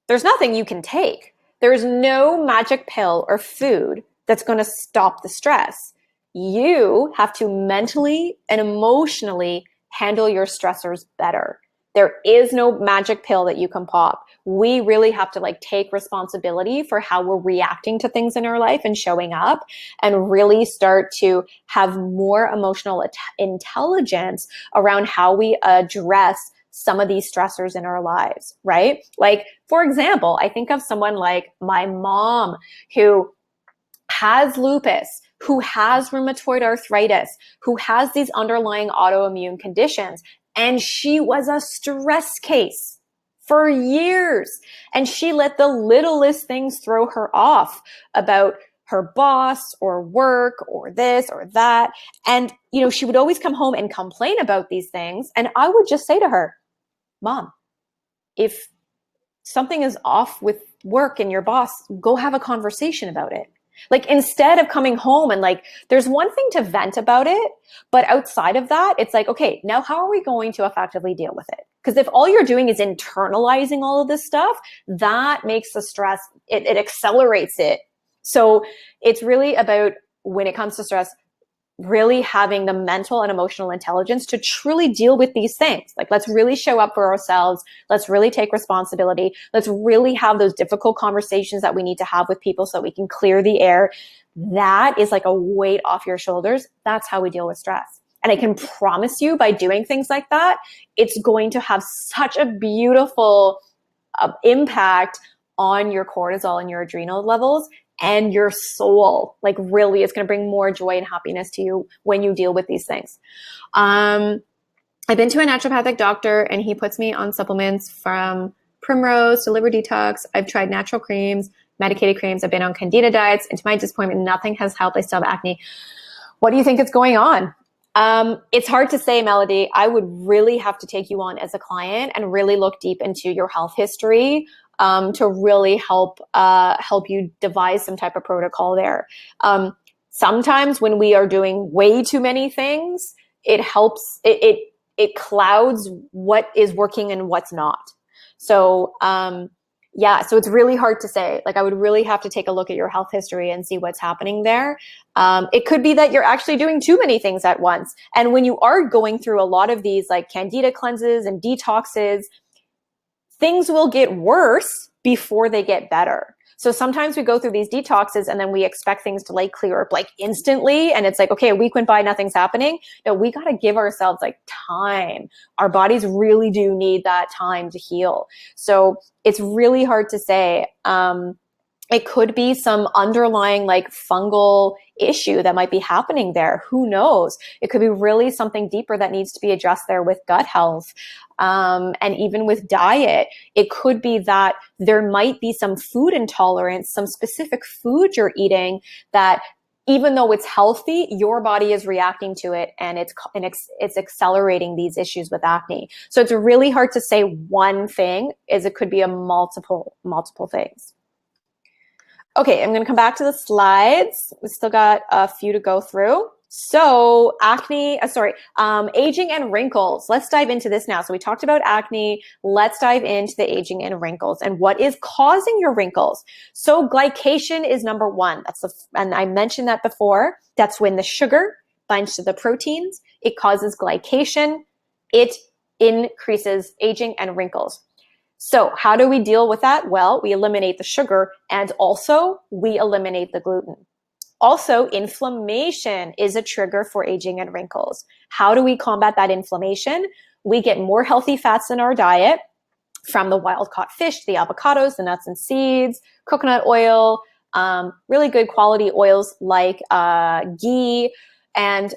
There's nothing you can take. There's no magic pill or food that's going to stop the stress. You have to mentally and emotionally handle your stressors better. There is no magic pill that you can pop. We really have to like take responsibility for how we're reacting to things in our life and showing up, and really start to have more emotional intelligence around how we address some of these stressors in our lives, right? Like, for example, I think of someone like my mom who has lupus, who has rheumatoid arthritis, who has these underlying autoimmune conditions. And she was a stress case for years. And she let the littlest things throw her off about her boss or work or this or that. And, you know, she would always come home and complain about these things. And I would just say to her, Mom, if something is off with work and your boss, go have a conversation about it. Like, instead of coming home and like, there's one thing to vent about it, but outside of that, it's like, okay, now how are we going to effectively deal with it? Because if all you're doing is internalizing all of this stuff, that makes the stress, it accelerates it. So it's really about, when it comes to stress, really having the mental and emotional intelligence to truly deal with these things. Like, let's really show up for ourselves. Let's really take responsibility. Let's really have those difficult conversations that we need to have with people so we can clear the air. That is like a weight off your shoulders. That's how we deal with stress. And I can promise you, by doing things like that, it's going to have such a beautiful impact on your cortisol and your adrenal levels and your soul. Like, really, it's going to bring more joy and happiness to you when you deal with these things. I've been to a naturopathic doctor and he puts me on supplements from Primrose to liver detox. I've tried natural creams, medicated creams. I've been on Candida diets, and to my disappointment, nothing has helped. I still have acne. What do you think is going on? It's hard to say, Melody. I would really have to take you on as a client and really look deep into your health history to really help you devise some type of protocol there. Sometimes when we are doing way too many things, it helps, it clouds what is working and what's not. So, yeah, so it's really hard to say. Like, I would really have to take a look at your health history and see what's happening there. It could be that you're actually doing too many things at once. And when you are going through a lot of these like Candida cleanses and detoxes, things will get worse before they get better. So sometimes we go through these detoxes and then we expect things to like clear up like instantly. And it's like, okay, a week went by, nothing's happening. No, we got to give ourselves like time. Our bodies really do need that time to heal. So it's really hard to say. It could be some underlying like fungal issue that might be happening there. Who knows? It could be really something deeper that needs to be addressed there with gut health. And even with diet, it could be that there might be some food intolerance, some specific food you're eating that, even though it's healthy, your body is reacting to it, and it's accelerating these issues with acne. So it's really hard to say one thing, as it could be a multiple things. Okay, I'm going to come back to the slides. We still got a few to go through. So aging and wrinkles. Let's dive into this now. So we talked about acne. Let's dive into the aging and wrinkles and what is causing your wrinkles. So glycation is number one. And I mentioned that before. That's when the sugar binds to the proteins. It causes glycation. It increases aging and wrinkles. So how do we deal with that? Well, we eliminate the sugar, and also we eliminate the gluten. Also, inflammation is a trigger for aging and wrinkles. How do we combat that inflammation? We get more healthy fats in our diet, from the wild-caught fish, the avocados, the nuts and seeds, coconut oil, really good quality oils like ghee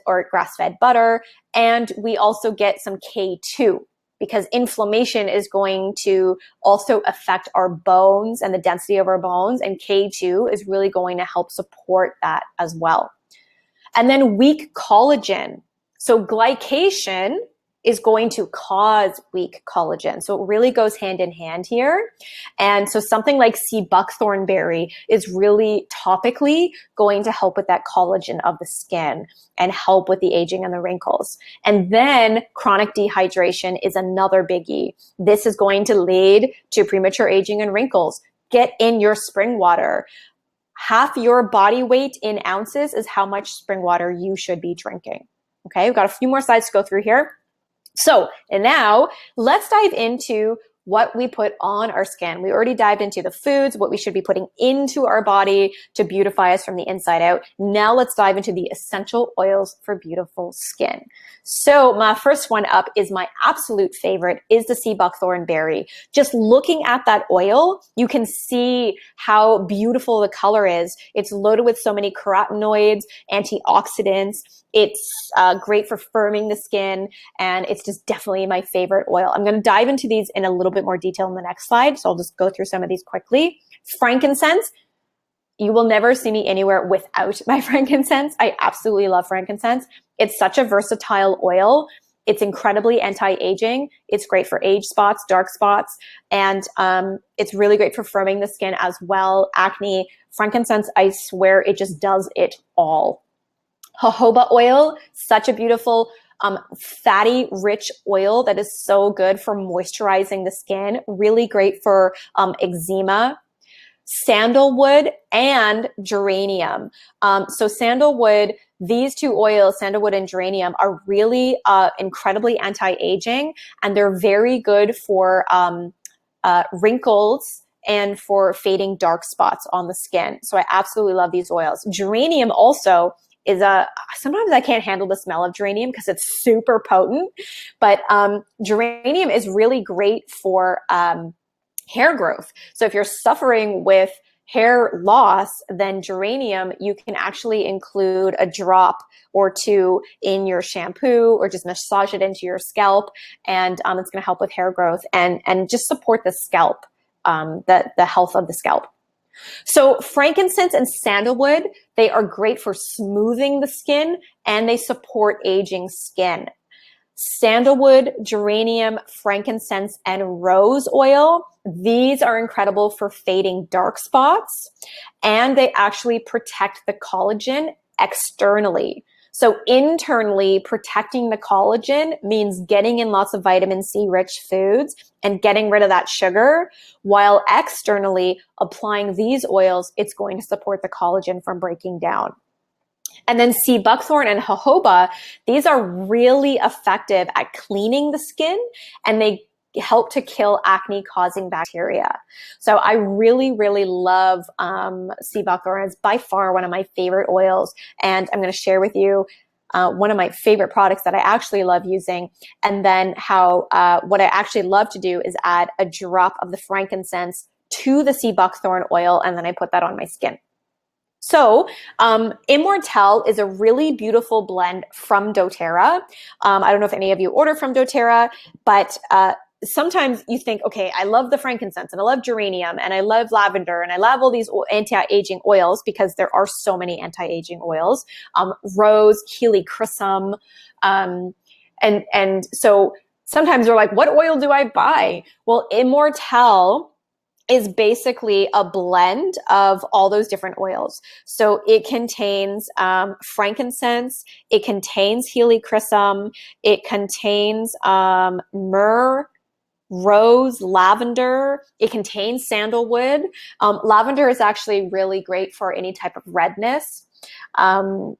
or grass-fed butter. And we also get some K2, because inflammation is going to also affect our bones and the density of our bones. And K2 is really going to help support that as well. And then weak collagen. So glycation is going to cause weak collagen. So it really goes hand in hand here. And so something like sea buckthorn berry is really topically going to help with that collagen of the skin and help with the aging and the wrinkles. And then chronic dehydration is another biggie. This is going to lead to premature aging and wrinkles. Get in your spring water. half your body weight in ounces is how much spring water you should be drinking. Okay, we've got a few more slides to go through here. So, and now let's dive into what we put on our skin. We already dived into the foods, what we should be putting into our body to beautify us from the inside out. Now let's dive into the essential oils for beautiful skin. So my first one up is my absolute favorite is the sea buckthorn berry. Just looking at that oil, you can see how beautiful the color is. It's loaded with so many carotenoids, antioxidants. It's great for firming the skin, and it's just definitely my favorite oil. I'm going to dive into these in a little bit more detail in the next slide, so I'll just go through some of these quickly. Frankincense. You will never see me anywhere without my frankincense. I absolutely love frankincense. It's such a versatile oil. It's incredibly anti-aging. It's great for age spots, dark spots, and it's really great for firming the skin as well. Acne, frankincense, I swear it just does it all. Jojoba oil, such a beautiful, fatty, rich oil that is so good for moisturizing the skin. Really great for eczema. Sandalwood and geranium. So sandalwood, these two oils, sandalwood and geranium, are really incredibly anti-aging, and they're very good for wrinkles and for fading dark spots on the skin. So I absolutely love these oils. Geranium also is sometimes I can't handle the smell of geranium because it's super potent, but geranium is really great for hair growth. So if you're suffering with hair loss, then geranium, you can actually include a drop or two in your shampoo or just massage it into your scalp. And it's going to help with hair growth and just support the scalp, the health of the scalp. So frankincense and sandalwood, they are great for smoothing the skin and they support aging skin. Sandalwood, geranium, frankincense, and rose oil, these are incredible for fading dark spots, and they actually protect the collagen externally. So internally, protecting the collagen means getting in lots of vitamin C rich foods and getting rid of that sugar, while externally applying these oils, it's going to support the collagen from breaking down. And then sea buckthorn and jojoba, these are really effective at cleaning the skin, and they help to kill acne causing bacteria. So I really, really love sea buckthorn. It's by far one of my favorite oils. And I'm going to share with you one of my favorite products that I actually love using. And then how what I actually love to do is add a drop of the frankincense to the sea buckthorn oil, and then I put that on my skin. So Immortelle is a really beautiful blend from doTERRA. I don't know if any of you order from doTERRA, but sometimes you think, okay, I love the frankincense and I love geranium and I love lavender and I love all these anti-aging oils, because there are so many anti-aging oils, rose, helichrysum. And so sometimes you're like, what oil do I buy? Well, Immortelle is basically a blend of all those different oils. So it contains frankincense, it contains helichrysum, it contains myrrh, rose, lavender, it contains sandalwood. Lavender is actually really great for any type of redness. So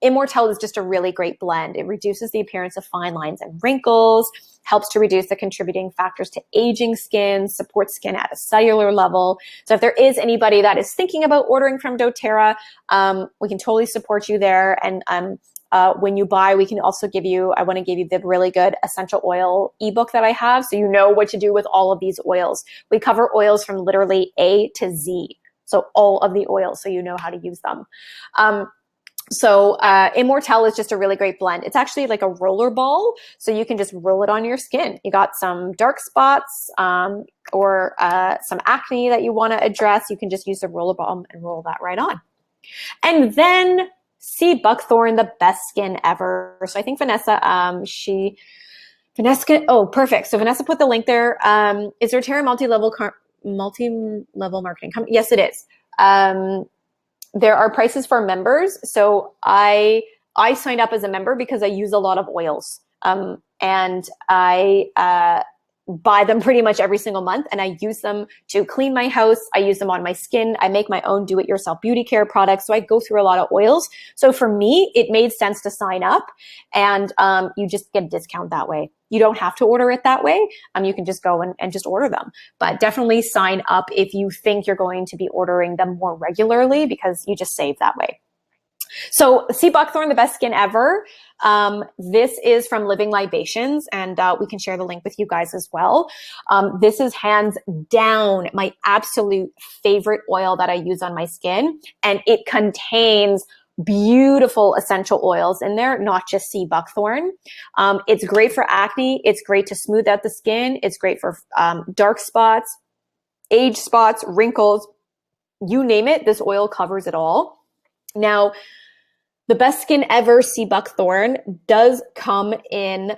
Immortelle is just a really great blend. It reduces the appearance of fine lines and wrinkles, helps to reduce the contributing factors to aging skin, supports skin at a cellular level. So if there is anybody that is thinking about ordering from doTERRA, we can totally support you there. And when you buy, we can also I want to give you the really good essential oil ebook that I have, so you know what to do with all of these oils. We cover oils from literally A to Z. So all of the oils, so you know how to use them. Immortelle is just a really great blend. It's actually like a roller ball, so you can just roll it on your skin. You got some dark spots or some acne that you want to address, you can just use the roller ball and roll that right on. And then sea buckthorn, the best skin ever. So I think Vanessa, oh, perfect. So Vanessa put the link there. Is doTERRA multi-level marketing? Yes, it is. There are prices for members. So I signed up as a member because I use a lot of oils. And I buy them pretty much every single month, and I use them to clean my house. I use them on my skin. I make my own do-it-yourself beauty care products. So I go through a lot of oils. So for me, it made sense to sign up, and you just get a discount that way. You don't have to order it that way. You can just go and just order them. But definitely sign up if you think you're going to be ordering them more regularly, because you just save that way. So sea buckthorn, the best skin ever. This is from Living Libations, and we can share the link with you guys as well. This is hands down my absolute favorite oil that I use on my skin, and it contains beautiful essential oils in there, not just sea buckthorn. It's great for acne. It's great to smooth out the skin. It's great for dark spots, age spots, wrinkles, you name it. This oil covers it all. Now, the best skin ever sea buckthorn does come in,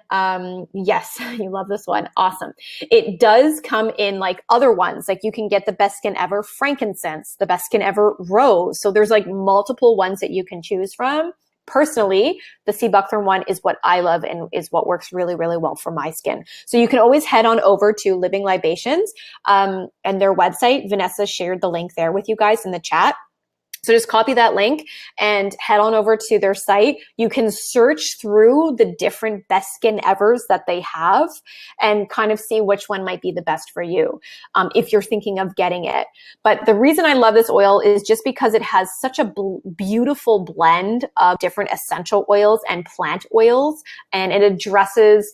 yes, you love this one. Awesome. It does come in like other ones. Like you can get the best skin ever frankincense, the best skin ever rose. So there's like multiple ones that you can choose from. Personally, the sea buckthorn one is what I love and is what works really, really well for my skin. So you can always head on over to Living Libations and their website. Vanessa shared the link there with you guys in the chat. So just copy that link and head on over to their site. You can search through the different best skin evers that they have and kind of see which one might be the best for you if you're thinking of getting it. But the reason I love this oil is just because it has such a beautiful blend of different essential oils and plant oils, and it addresses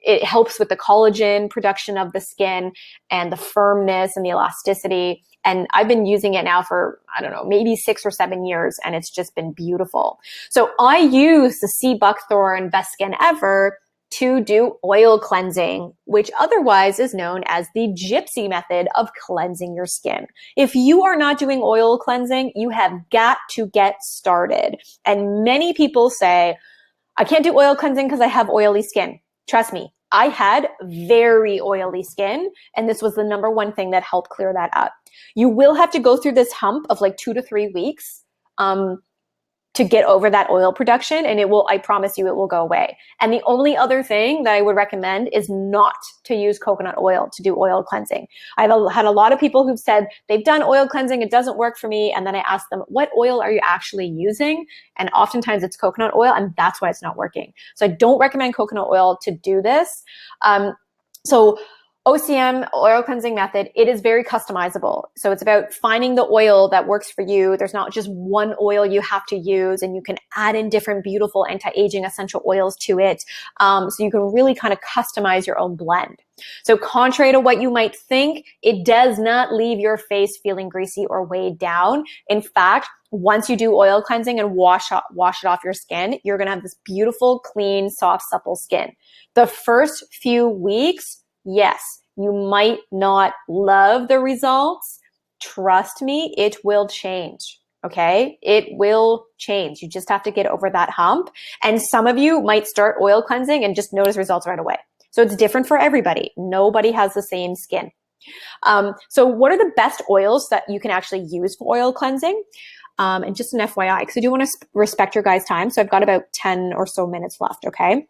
it helps with the collagen production of the skin and the firmness and the elasticity. And I've been using it now for, I don't know, maybe 6 or 7 years, and it's just been beautiful. So I use the sea buckthorn best skin ever to do oil cleansing, which otherwise is known as the gypsy method of cleansing your skin. If you are not doing oil cleansing, you have got to get started. And many people say, I can't do oil cleansing because I have oily skin. Trust me, I had very oily skin, and this was the number one thing that helped clear that up. You will have to go through this hump of like 2 to 3 weeks to get over that oil production, and it will, I promise you, it will go away. And the only other thing that I would recommend is not to use coconut oil to do oil cleansing. I've had a lot of people who've said they've done oil cleansing, it doesn't work for me, and then I ask them, what oil are you actually using? And oftentimes it's coconut oil, and that's why it's not working. So I don't recommend coconut oil to do this. So OCM, oil cleansing method, it is very customizable. So it's about finding the oil that works for you. There's not just one oil you have to use, and you can add in different beautiful anti-aging essential oils to it. So you can really kind of customize your own blend. So contrary to what you might think, it does not leave your face feeling greasy or weighed down. In fact, once you do oil cleansing and wash it off your skin, you're going to have this beautiful, clean, soft, supple skin. The first few weeks, yes, you might not love the results. Trust me, it will change. Okay? It will change. You just have to get over that hump. And some of you might start oil cleansing and just notice results right away. So it's different for everybody. Nobody has the same skin. So what are the best oils that you can actually use for oil cleansing? And just an FYI, because I do want to respect your guys' time. So I've got about 10 or so minutes left. Okay?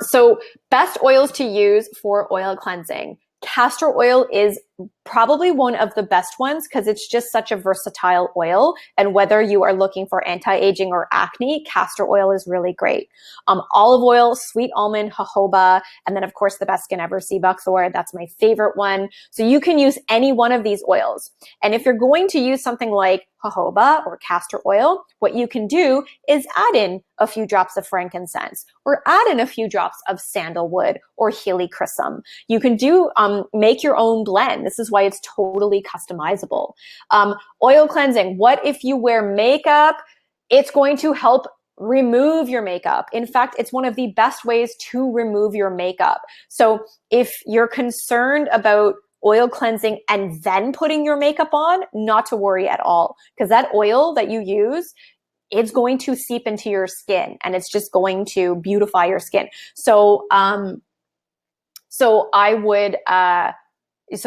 So best oils to use for oil cleansing. Castor oil is probably one of the best ones because it's just such a versatile oil. And whether you are looking for anti-aging or acne, castor oil is really great. Olive oil, sweet almond, jojoba, and then of course the best skin ever, sea buckthorn. That's my favorite one. So you can use any one of these oils. And if you're going to use something like jojoba or castor oil, what you can do is add in a few drops of frankincense or add in a few drops of sandalwood or helichrysum. You can do make your own blend. This is why it's totally customizable. Oil cleansing. What if you wear makeup? It's going to help remove your makeup. In fact, it's one of the best ways to remove your makeup. So if you're concerned about oil cleansing and then putting your makeup on, not to worry at all, because that oil that you use, it's going to seep into your skin and it's just going to beautify your skin. So, so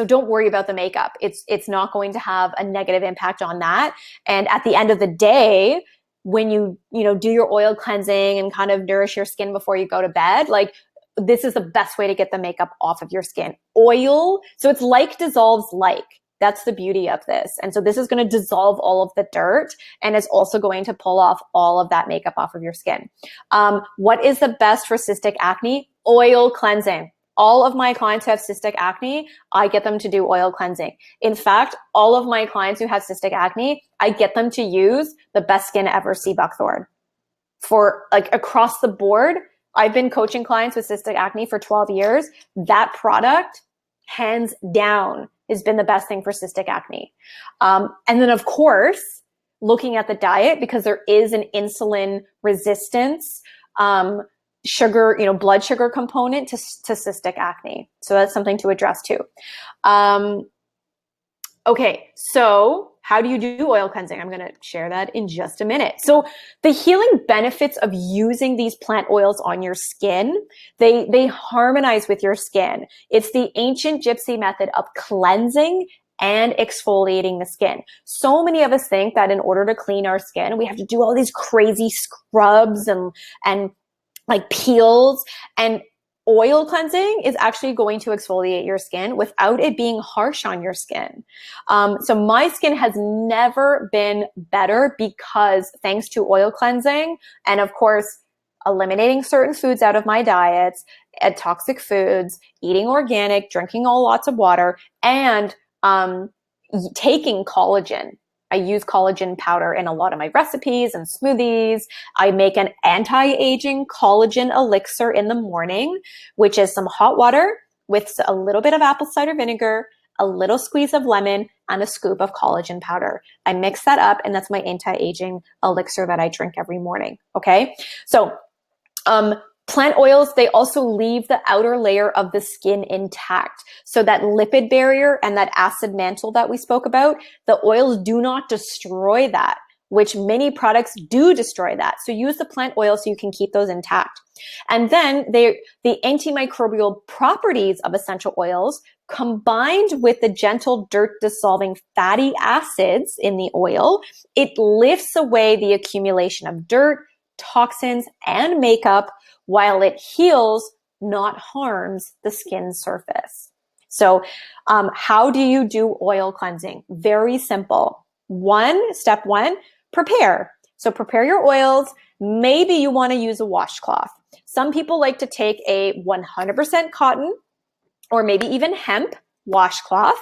don't worry about the makeup. It's not going to have a negative impact on that. And at the end of the day, when you do your oil cleansing and kind of nourish your skin before you go to bed, like this is the best way to get the makeup off of your skin. Oil, so it's like dissolves like. That's the beauty of this. And so this is going to dissolve all of the dirt, and it's also going to pull off all of that makeup off of your skin. What is the best for cystic acne? Oil cleansing. All of my clients who have cystic acne, I get them to do oil cleansing. In fact, all of my clients who have cystic acne, I get them to use the Best Skin Ever sea buckthorn. For like across the board, I've been coaching clients with cystic acne for 12 years. That product, hands down, has been the best thing for cystic acne. And then of course, looking at the diet, because there is an insulin resistance, sugar, blood sugar component to cystic acne. So that's something to address too. Okay, so how do you do oil cleansing? I'm going to share that in just a minute. So the healing benefits of using these plant oils on your skin, they harmonize with your skin. It's the ancient gypsy method of cleansing and exfoliating the skin. So many of us think that in order to clean our skin, we have to do all these crazy scrubs and like peels, and oil cleansing is actually going to exfoliate your skin without it being harsh on your skin. So my skin has never been better because thanks to oil cleansing and of course, eliminating certain foods out of my diets, toxic foods, eating organic, drinking lots of water, and taking collagen. I use collagen powder in a lot of my recipes and smoothies. I make an anti-aging collagen elixir in the morning, which is some hot water with a little bit of apple cider vinegar, a little squeeze of lemon, and a scoop of collagen powder. I mix that up, and that's my anti-aging elixir that I drink every morning. Okay. So, plant oils, they also leave the outer layer of the skin intact. So that lipid barrier and that acid mantle that we spoke about, the oils do not destroy that, which many products do destroy that. So use the plant oil so you can keep those intact. And then the antimicrobial properties of essential oils combined with the gentle dirt dissolving fatty acids in the oil, it lifts away the accumulation of dirt, toxins, and makeup while it heals, not harms the skin surface. So how do you do oil cleansing? Very simple. Step one, prepare. So prepare your oils. Maybe you want to use a washcloth. Some people like to take a 100% cotton or maybe even hemp washcloth,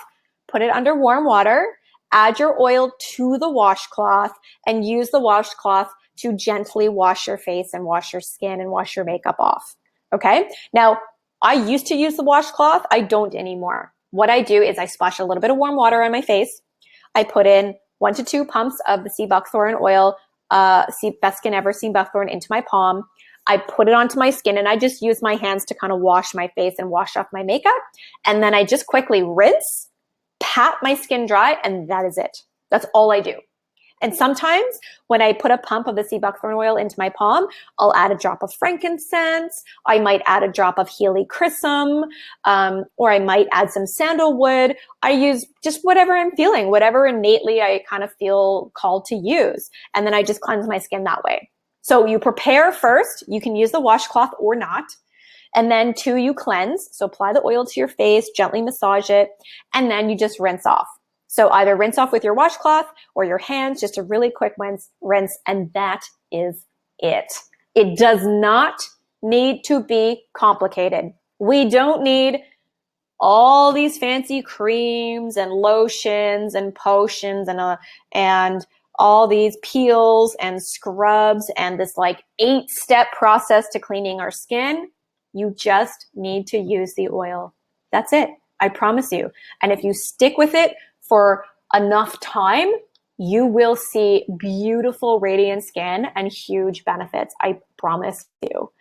put it under warm water, add your oil to the washcloth, and use the washcloth to gently wash your face and wash your skin and wash your makeup off. Okay. Now, I used to use the washcloth. I don't anymore. What I do is I splash a little bit of warm water on my face. I put in 1 to 2 pumps of the sea buckthorn oil, Best Skin Ever sea buckthorn into my palm. I put it onto my skin and I just use my hands to kind of wash my face and wash off my makeup. And then I just quickly rinse, pat my skin dry, and that is it. That's all I do. And sometimes when I put a pump of the sea buckthorn oil into my palm, I'll add a drop of frankincense. I might add a drop of helichrysum, or I might add some sandalwood. I use just whatever I'm feeling, whatever innately I kind of feel called to use. And then I just cleanse my skin that way. So you prepare first. You can use the washcloth or not. And then 2, you cleanse. So apply the oil to your face, gently massage it, and then you just rinse off. So either rinse off with your washcloth or your hands, just a really quick rinse, and that is it. It does not need to be complicated. We don't need all these fancy creams and lotions and potions and all these peels and scrubs and this like 8-step process to cleaning our skin. You just need to use the oil. That's it. I promise you. And if you stick with it for enough time, you will see beautiful radiant skin and huge benefits. I promise you.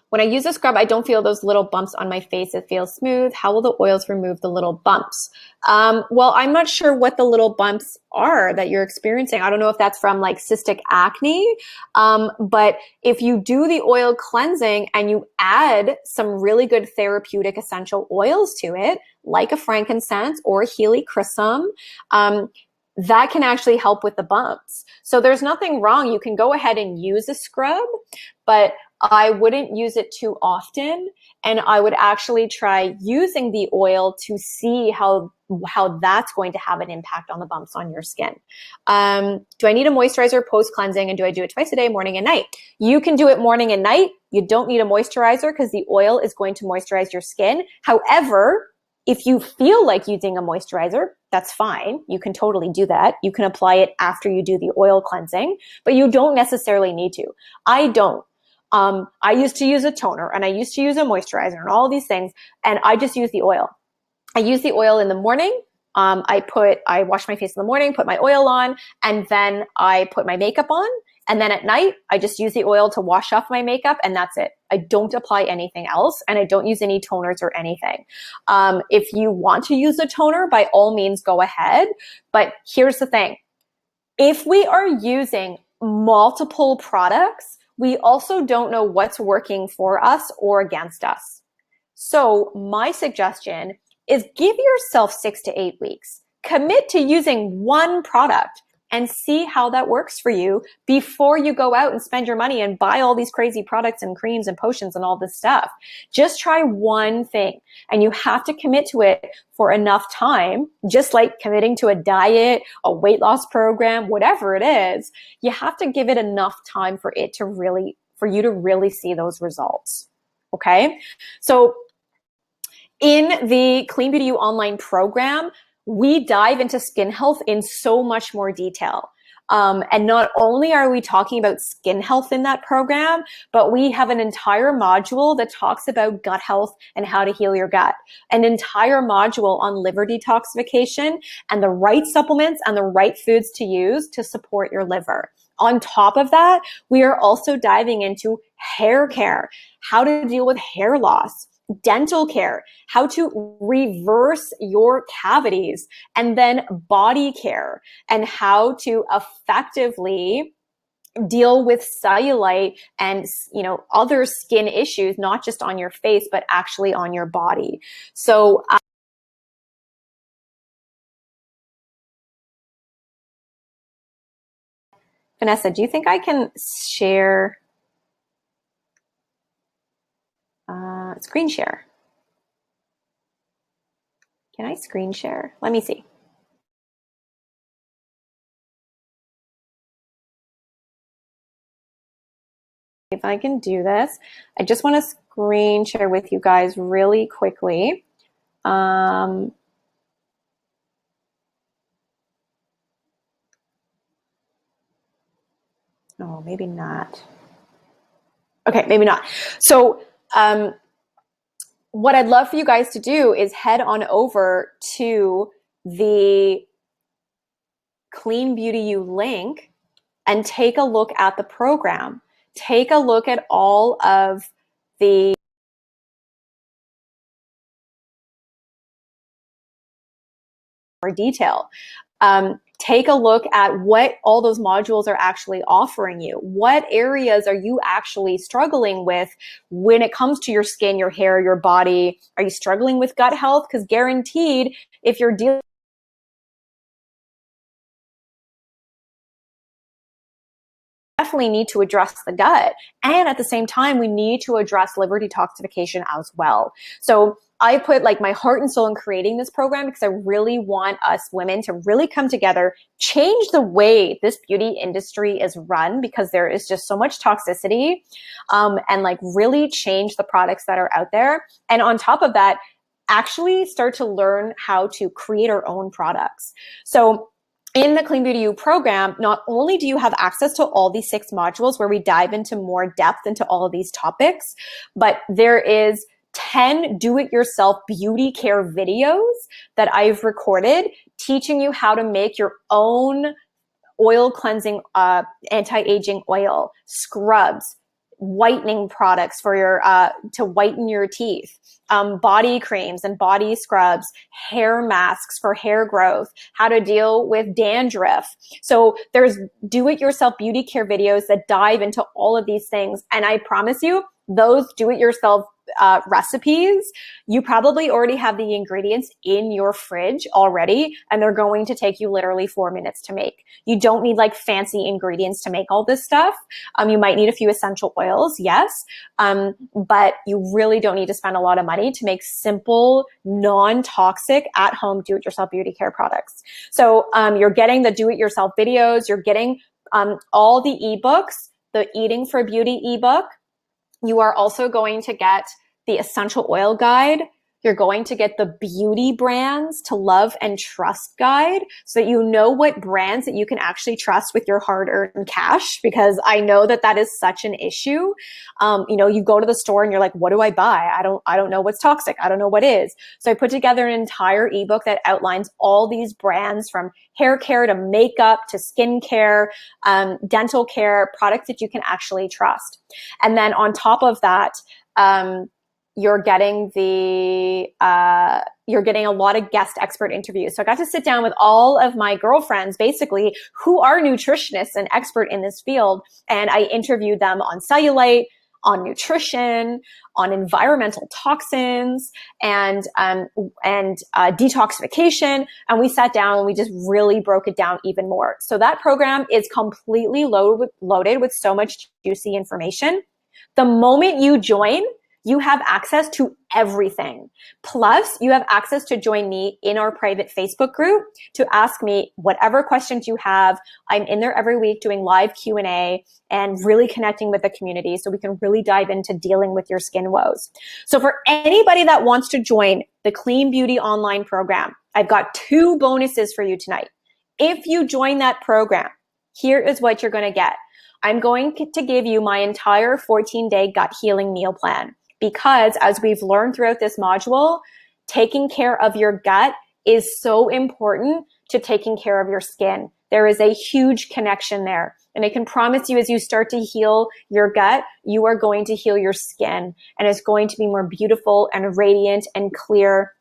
When I use a scrub, I don't feel those little bumps on my face. It feels smooth. How will the oils remove the little bumps? Well, I'm not sure what the little bumps are that you're experiencing. I don't know if that's from like cystic acne, but if you do the oil cleansing and you add some really good therapeutic essential oils to it, like a frankincense or a helichrysum, that can actually help with the bumps. So there's nothing wrong. You can go ahead and use a scrub, but I wouldn't use it too often, and I would actually try using the oil to see how that's going to have an impact on the bumps on your skin. Do I need a moisturizer post cleansing, and do I do it twice a day, morning and night? You can do it morning and night. You don't need a moisturizer because the oil is going to moisturize your skin. However, if you feel like using a moisturizer, that's fine. You can totally do that. You can apply it after you do the oil cleansing, but you don't necessarily need to. I don't. I used to use a toner, and I used to use a moisturizer and all these things, and I just use the oil. I use the oil in the morning. I wash my face in the morning, put my oil on, and then I put my makeup on. And then at night, I just use the oil to wash off my makeup, and that's it. I don't apply anything else, and I don't use any toners or anything. If you want to use a toner, by all means, go ahead. But here's the thing. If we are using multiple products, we also don't know what's working for us or against us. So my suggestion is give yourself 6 to 8 weeks. Commit to using one product and see how that works for you before you go out and spend your money and buy all these crazy products and creams and potions and all this stuff. Just try one thing, and you have to commit to it for enough time, just like committing to a diet, a weight loss program, whatever it is. You have to give it enough time for you to really see those results. Okay? So in the Clean Beauty U online program, we dive into skin health in so much more detail. And not only are we talking about skin health in that program, but we have an entire module that talks about gut health and how to heal your gut, an entire module on liver detoxification and the right supplements and the right foods to use to support your liver. On top of that, we are also diving into hair care, how to deal with hair loss, dental care, how to reverse your cavities, and then body care and how to effectively deal with cellulite and, other skin issues, not just on your face, but actually on your body. So, Vanessa, do you think I can share screen share? Can I screen share? Let me see. If I can do this, I just want to screen share with you guys really quickly. Oh, maybe not. Okay, maybe not. So what I'd love for you guys to do is head on over to the Clean Beauty U link and take a look at the program. Take a look at all of the more detail. Take a look at what all those modules are actually offering you. What areas are you actually struggling with when it comes to your skin, your hair, your body? Are you struggling with gut health? Because guaranteed, if you're dealing definitely need to address the gut. And at the same time, we need to address liver detoxification as well. So I put like my heart and soul in creating this program because I really want us women to really come together, change the way this beauty industry is run, because there is just so much toxicity, and like really change the products that are out there. And on top of that, actually start to learn how to create our own products. So in the Clean Beauty U program, not only do you have access to all these 6 modules where we dive into more depth into all of these topics, but there is 10 do-it-yourself beauty care videos that I've recorded teaching you how to make your own oil cleansing, anti-aging oil, scrubs, whitening products for your to whiten your teeth, body creams and body scrubs, hair masks for hair growth, how to deal with dandruff. So there's do-it-yourself beauty care videos that dive into all of these things. And I promise you, those do-it-yourself recipes, you probably already have the ingredients in your fridge already, and they're going to take you literally 4 minutes to make. You don't need like fancy ingredients to make all this stuff. You might need a few essential oils, yes, but you really don't need to spend a lot of money to make simple, non-toxic, at-home do-it-yourself beauty care products. So you're getting the do-it-yourself videos, you're getting all the ebooks, the Eating for Beauty ebook. You are also going to get the essential oil guide. You're going to get the beauty brands to love and trust guide so that you know what brands that you can actually trust with your hard-earned cash, because I know that that is such an issue. You go to the store and you're like, what do I buy? I don't know what's toxic. I don't know what is. So I put together an entire ebook that outlines all these brands, from hair care to makeup to skincare, dental care, products that you can actually trust. And then on top of that, you're getting a lot of guest expert interviews. So I got to sit down with all of my girlfriends, basically, who are nutritionists and expert in this field. And I interviewed them on cellulite, on nutrition, on environmental toxins, and detoxification. And we sat down and we just really broke it down even more. So that program is completely loaded with so much juicy information. The moment you join, you have access to everything. Plus, you have access to join me in our private Facebook group to ask me whatever questions you have. I'm in there every week doing live Q&A and really connecting with the community so we can really dive into dealing with your skin woes. So for anybody that wants to join the Clean Beauty online program, I've got 2 bonuses for you tonight. If you join that program, here is what you're going to get. I'm going to give you my entire 14-day gut healing meal plan. Because as we've learned throughout this module, taking care of your gut is so important to taking care of your skin. There is a huge connection there. And I can promise you, as you start to heal your gut, you are going to heal your skin. And it's going to be more beautiful and radiant and clear.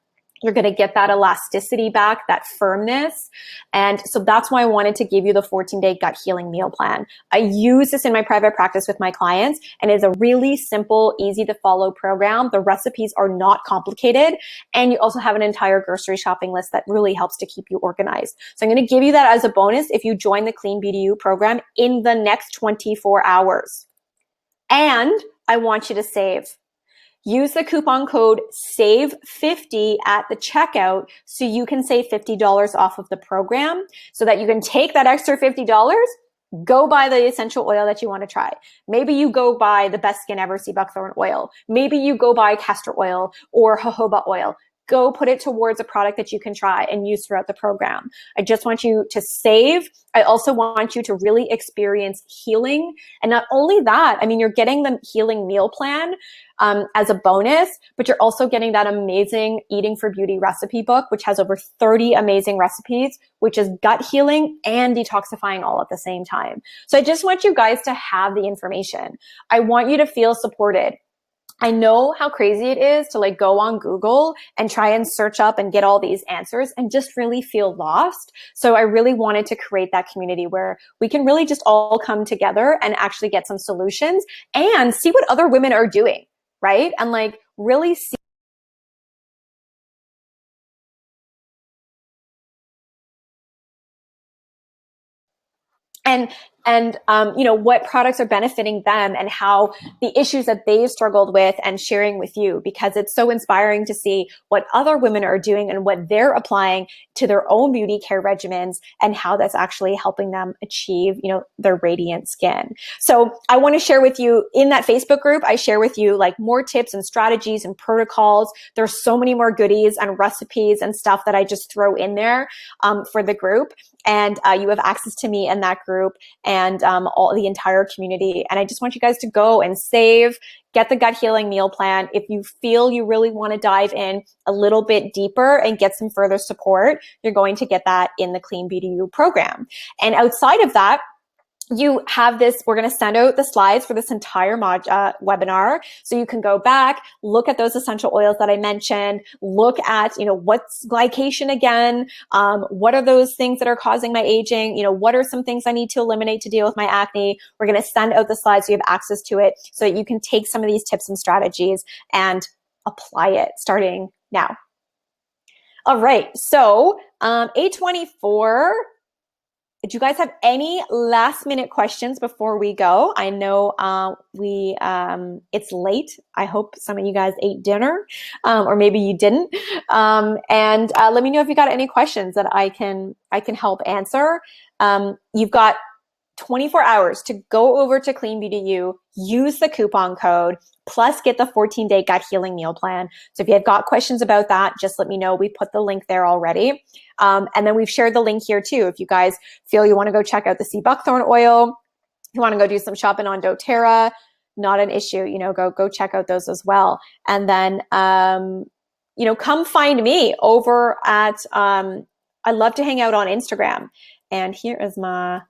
You're going to get that elasticity back, that firmness. And so that's why I wanted to give you the 14-day gut healing meal plan. I use this in my private practice with my clients, and it's a really simple, easy to follow program. The recipes are not complicated. And you also have an entire grocery shopping list that really helps to keep you organized. So I'm going to give you that as a bonus if you join the Clean Beauty U program in the next 24 hours. And I want you to save. Use the coupon code SAVE50 at the checkout so you can save $50 off of the program, so that you can take that extra $50, go buy the essential oil that you want to try. Maybe you go buy the Best Skin Ever sea buckthorn oil. Maybe you go buy castor oil or jojoba oil. Go put it towards a product that you can try and use throughout the program. I just want you to save. I also want you to really experience healing. And not only that, I mean, you're getting the healing meal plan as a bonus, but you're also getting that amazing Eating for Beauty recipe book, which has over 30 amazing recipes, which is gut healing and detoxifying all at the same time. So I just want you guys to have the information. I want you to feel supported. I know how crazy it is to like go on Google and try and search up and get all these answers and just really feel lost. So I really wanted to create that community where we can really just all come together and actually get some solutions and see what other women are doing, right? And like really see and what products are benefiting them and how the issues that they've struggled with, and sharing with you, because it's so inspiring to see what other women are doing and what they're applying to their own beauty care regimens and how that's actually helping them achieve, their radiant skin. So I want to share with you in that Facebook group, I share with you like more tips and strategies and protocols. There's so many more goodies and recipes and stuff that I just throw in there for the group. And you have access to me in that group and all the entire community. And I just want you guys to go and save, get the gut healing meal plan. If you feel you really want to dive in a little bit deeper and get some further support, you're going to get that in the Clean Beauty U program. And outside of that, you have this, we're going to send out the slides for this entire webinar. So you can go back, look at those essential oils that I mentioned, look at, what's glycation again? What are those things that are causing my aging? What are some things I need to eliminate to deal with my acne? We're going to send out the slides so you have access to it so that you can take some of these tips and strategies and apply it starting now. All right. So, 8:24. Do you guys have any last minute questions before we go? I know it's late. I hope some of you guys ate dinner, or maybe you didn't. And let me know if you got any questions that I can help answer. You've got 24 hours to go over to Clean Beauty U, use the coupon code, plus get the 14-day gut healing meal plan. So if you have got questions about that, just let me know. We put the link there already. And then we've shared the link here too. If you guys feel you want to go check out the sea buckthorn oil, you want to go do some shopping on doTERRA, not an issue, go check out those as well. And then, come find me over at, I love to hang out on Instagram. And here is my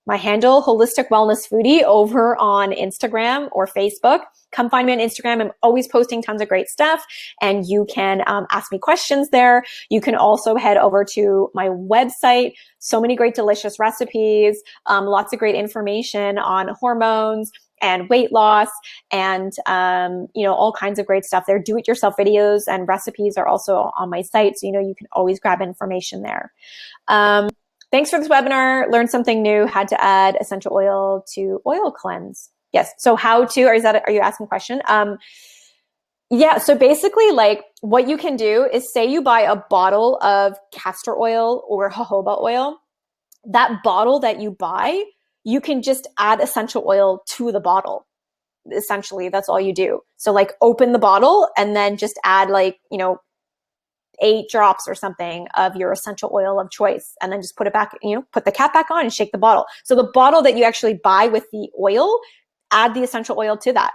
handle, Holistic Wellness Foodie, over on Instagram or Facebook. Come find me on Instagram. I'm always posting tons of great stuff, and you can ask me questions there. You can also head over to my website. So many great, delicious recipes, lots of great information on hormones and weight loss, and all kinds of great stuff there. Do-it-yourself videos and recipes are also on my site, so you can always grab information there. Thanks for this webinar. Learned something new. Had to add essential oil to oil cleanse. Yes. So how to, are you asking a question? Yeah. So basically, what you can do is, say you buy a bottle of castor oil or jojoba oil. That bottle that you buy, you can just add essential oil to the bottle. Essentially, that's all you do. So open the bottle and then just add 8 drops or something of your essential oil of choice, and then just put it back, put the cap back on and shake the bottle. So the bottle that you actually buy with the oil, add the essential oil to that.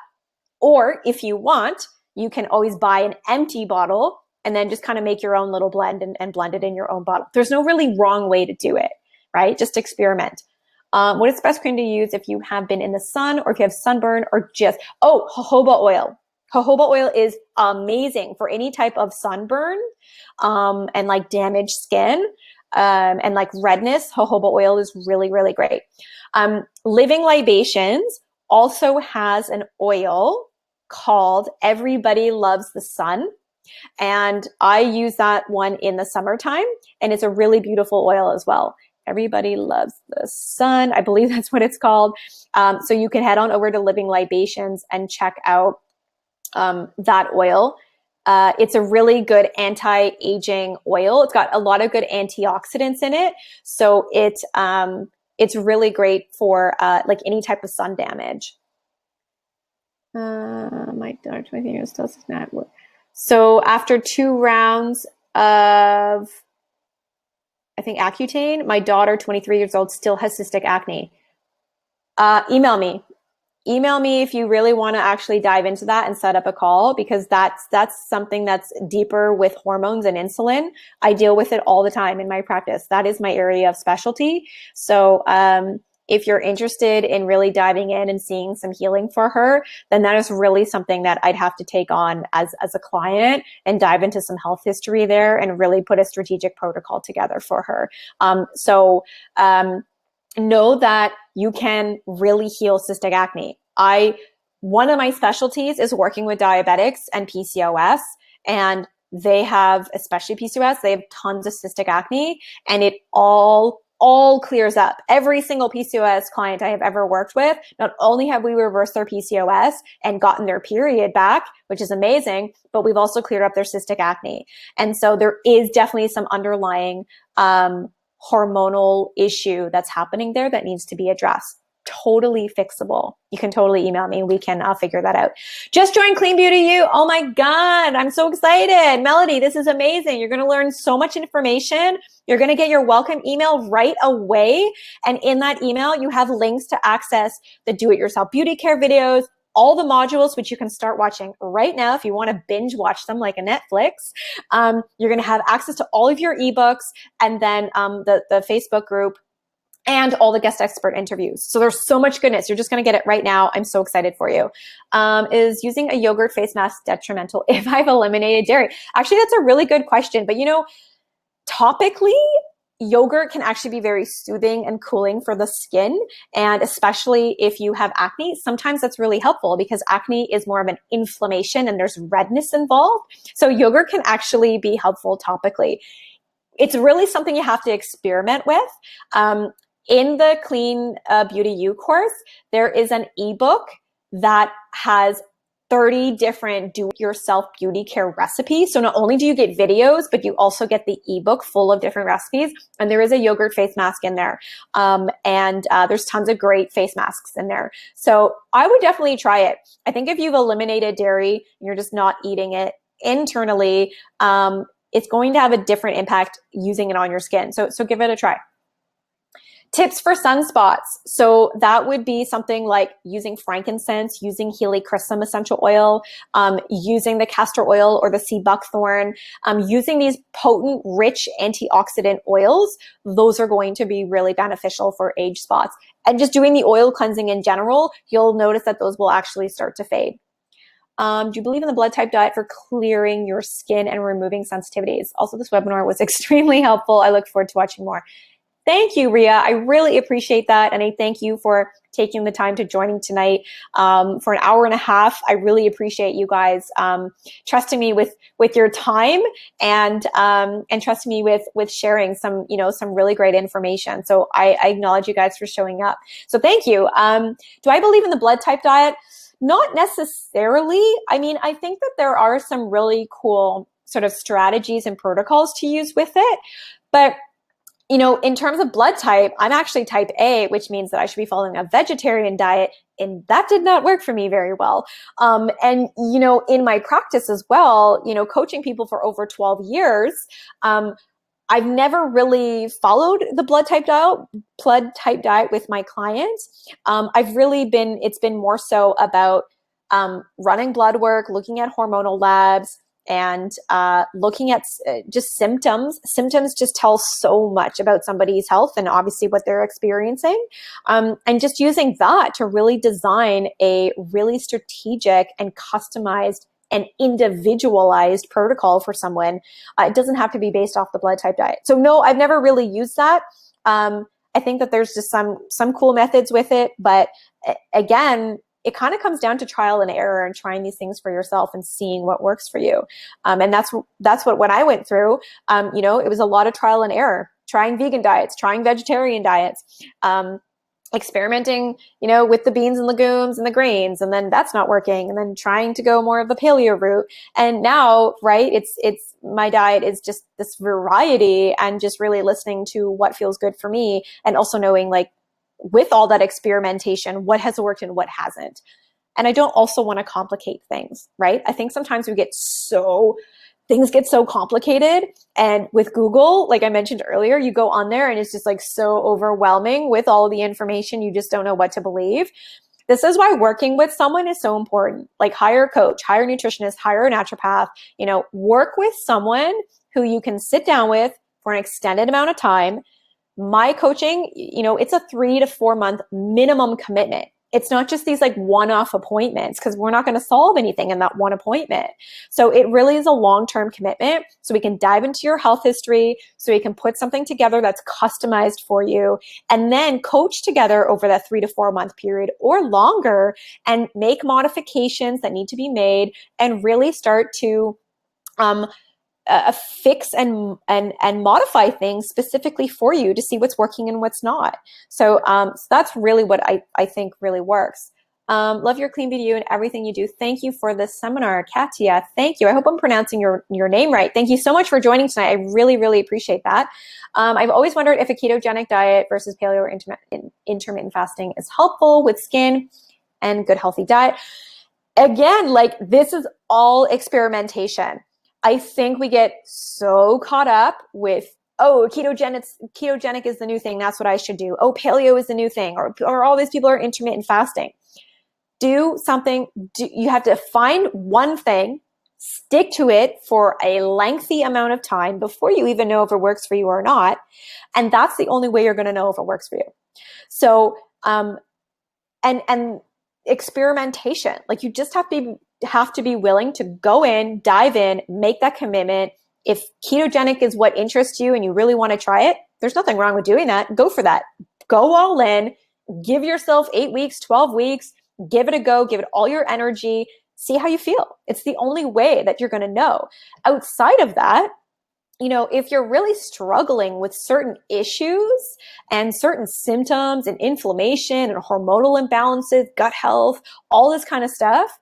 Or if you want, you can always buy an empty bottle and then just kind of make your own little blend and blend it in your own bottle. There's no really wrong way to do it, right? Just experiment. What is the best cream to use if you have been in the sun, or if you have sunburn, or jojoba oil. Jojoba oil is amazing for any type of sunburn and damaged skin and redness. Jojoba oil is really, really great. Living Libations also has an oil called Everybody Loves the Sun. And I use that one in the summertime, and it's a really beautiful oil as well. Everybody Loves the Sun, I believe that's what it's called. So you can head on over to Living Libations and check out that oil. It's a really good anti-aging oil. It's got a lot of good antioxidants in it. So it's really great for any type of sun damage. My daughter, 23 years, still does not work. So after 2 rounds of, I think, Accutane, my daughter, 23 years old, still has cystic acne. Email me. Email me if you really want to actually dive into that and set up a call, because that's something that's deeper with hormones and insulin. I deal with it all the time in my practice. That is my area of specialty. So if you're interested in really diving in and seeing some healing for her, then that is really something that I'd have to take on as a client and dive into some health history there and really put a strategic protocol together for her. Know that you can really heal cystic acne. One of my specialties is working with diabetics and PCOS, and they have, especially PCOS, they have tons of cystic acne, and it all clears up. Every single PCOS client I have ever worked with, not only have we reversed their PCOS and gotten their period back, which is amazing, but we've also cleared up their cystic acne. And so there is definitely some underlying hormonal issue that's happening there that needs to be addressed. Totally fixable. You can totally email me. We can figure that out. Just joined Clean Beauty U. Oh my God. I'm so excited. Melody, this is amazing. You're going to learn so much information. You're going to get your welcome email right away. And in that email, you have links to access the do-it-yourself beauty care videos, all the modules, which you can start watching right now if you want to binge watch them like a Netflix. You're going to have access to all of your ebooks, and then the Facebook group and all the guest expert interviews. So there's so much goodness. You're just going to get it right now. I'm so excited for you. Is using a yogurt face mask detrimental if I've eliminated dairy? Actually, that's a really good question. But you know, topically, yogurt can actually be very soothing and cooling for the skin. And especially if you have acne, sometimes that's really helpful because acne is more of an inflammation and there's redness involved. So yogurt can actually be helpful topically. It's really something you have to experiment with. In the Clean Beauty U course, there is an ebook that has 30 different do-it-yourself beauty care recipes. So not only do you get videos, but you also get the ebook full of different recipes. And there is a yogurt face mask in there. There's tons of great face masks in there. So I would definitely try it. I think if you've eliminated dairy and you're just not eating it internally, it's going to have a different impact using it on your skin. So give it a try. Tips for sunspots. So that would be something like using frankincense, using helichrysum essential oil, using the castor oil or the sea buckthorn, using these potent, rich antioxidant oils. Those are going to be really beneficial for age spots. And just doing the oil cleansing in general, you'll notice that those will actually start to fade. Do you believe in the blood type diet for clearing your skin and removing sensitivities? Also, this webinar was extremely helpful. I look forward to watching more. Thank you, Ria. I really appreciate that. And I thank you for taking the time to joining tonight for an hour and a half. I really appreciate you guys trusting me with your time and trusting me with sharing some really great information. So I acknowledge you guys for showing up. So thank you. Do I believe in the blood type diet? Not necessarily. I mean, I think that there are some really cool sort of strategies and protocols to use with it. But you know, in terms of blood type, I'm actually type A, which means that I should be following a vegetarian diet. And that did not work for me very well. And, you know, in my practice as well, you know, coaching people for over 12 years, I've never really followed the blood type diet with my clients. It's been more so about running blood work, looking at hormonal labs, and looking at just symptoms. Symptoms just tell so much about somebody's health and obviously what they're experiencing. And just using that to really design a really strategic and customized and individualized protocol for someone. It doesn't have to be based off the blood type diet. So no, I've never really used that. I think that there's just some cool methods with it, but again, it kind of comes down to trial and error and trying these things for yourself and seeing what works for you. And that's what when I went through, you know, it was a lot of trial and error, trying vegan diets, trying vegetarian diets, experimenting, you know, with the beans and legumes and the grains, and then that's not working, and then trying to go more of the paleo route. And now, right, it's my diet is just this variety and just really listening to what feels good for me, and also knowing, like, with all that experimentation, what has worked and what hasn't. And I don't also want to complicate things, right? I think sometimes things get so complicated. And with Google, like I mentioned earlier, you go on there and it's just like so overwhelming with all the information. You just don't know what to believe. This is why working with someone is so important. Like, hire a coach, hire a nutritionist, hire a naturopath, you know, work with someone who you can sit down with for an extended amount of time. My coaching, you know, it's a 3 to 4 month minimum commitment. It's not just these like one-off appointments, because we're not going to solve anything in that one appointment. So it really is a long-term commitment. So we can dive into your health history, so we can put something together that's customized for you, and then coach together over that 3 to 4 month period or longer, and make modifications that need to be made, and really start to fix and modify things specifically for you to see what's working and what's not. So that's really what I think really works. Love your clean video and everything you do. Thank you for this seminar, Katia. Thank you. I hope I'm pronouncing your name right. Thank you so much for joining tonight. I really, really appreciate that. I've always wondered if a ketogenic diet versus paleo or intermittent fasting is helpful with skin and good healthy diet. Again, like, this is all experimentation. I think we get so caught up with, oh, ketogenic is the new thing, that's what I should do. Oh, paleo is the new thing, or all these people are intermittent fasting. Do something. You have to find one thing stick to it for a lengthy amount of time before you even know if it works for you or not. And that's the only way you're going to know if it works for you. So, and experimentation, like you just have to be willing to go in, dive in, make that commitment. If ketogenic is what interests you and you really want to try it, there's nothing wrong with doing that. Go for that. Go all in, give yourself 8 weeks, 12 weeks, give it a go, give it all your energy, see how you feel. It's the only way that you're going to know. Outside of that, you know, if you're really struggling with certain issues and certain symptoms and inflammation and hormonal imbalances, gut health, all this kind of stuff,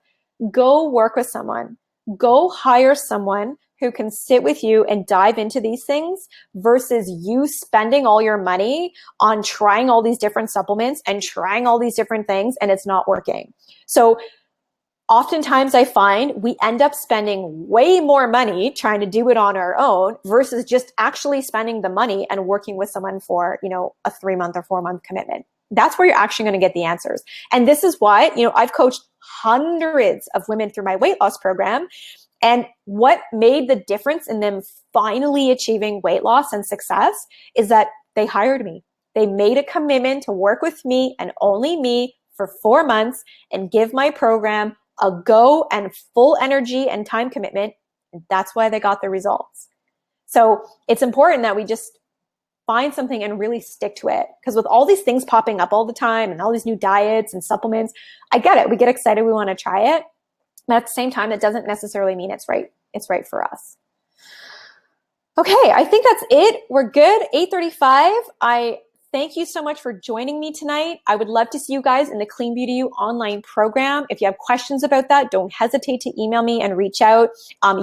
go work with someone. Go hire someone who can sit with you and dive into these things versus you spending all your money on trying all these different supplements and trying all these different things and it's not working. So oftentimes I find we end up spending way more money trying to do it on our own versus just actually spending the money and working with someone for, you know, a 3-month or 4-month commitment. That's where you're actually going to get the answers. And this is why, you know, I've coached hundreds of women through my weight loss program. And what made the difference in them finally achieving weight loss and success is that they hired me. They made a commitment to work with me and only me for 4 months and give my program a go and full energy and time commitment. And that's why they got the results. So it's important that we just find something and really stick to it. Because with all these things popping up all the time and all these new diets and supplements, I get it. We get excited. We want to try it. But at the same time, it doesn't necessarily mean it's right. It's right for us. Okay, I think that's it. We're good. 8:35. I thank you so much for joining me tonight. I would love to see you guys in the Clean Beauty U online program. If you have questions about that, don't hesitate to email me and reach out.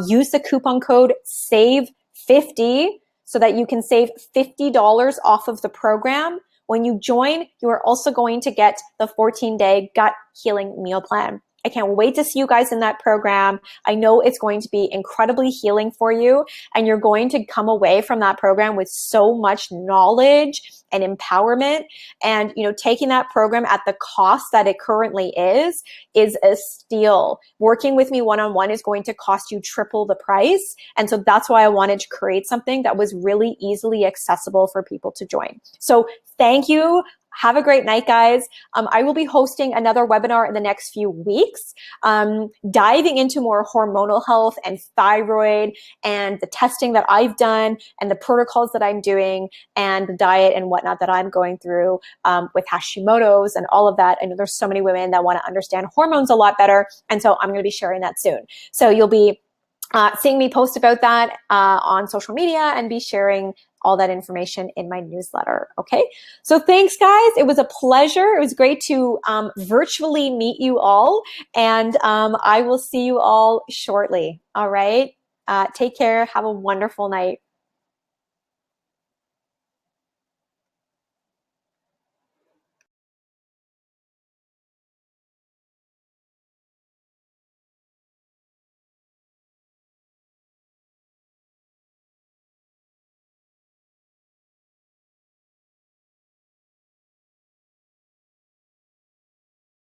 Use the coupon code SAVE50 so that you can save $50 off of the program. When you join, you are also going to get the 14-day gut healing meal plan. I can't wait to see you guys in that program. I know it's going to be incredibly healing for you, and you're going to come away from that program with so much knowledge and empowerment. And, you know, taking that program at the cost that it currently is a steal. Working with me one-on-one is going to cost you triple the price. And so that's why I wanted to create something that was really easily accessible for people to join. So thank you. Have a great night, guys. I will be hosting another webinar in the next few weeks, diving into more hormonal health and thyroid and the testing that I've done and the protocols that I'm doing and the diet and whatnot that I'm going through with Hashimoto's and all of that. I know there's so many women that want to understand hormones a lot better. And so I'm going to be sharing that soon. So you'll be seeing me post about that on social media and be sharing all that information in my newsletter. Okay. So thanks, guys. It was a pleasure. It was great to virtually meet you all. And I will see you all shortly. All right. Take care. Have a wonderful night.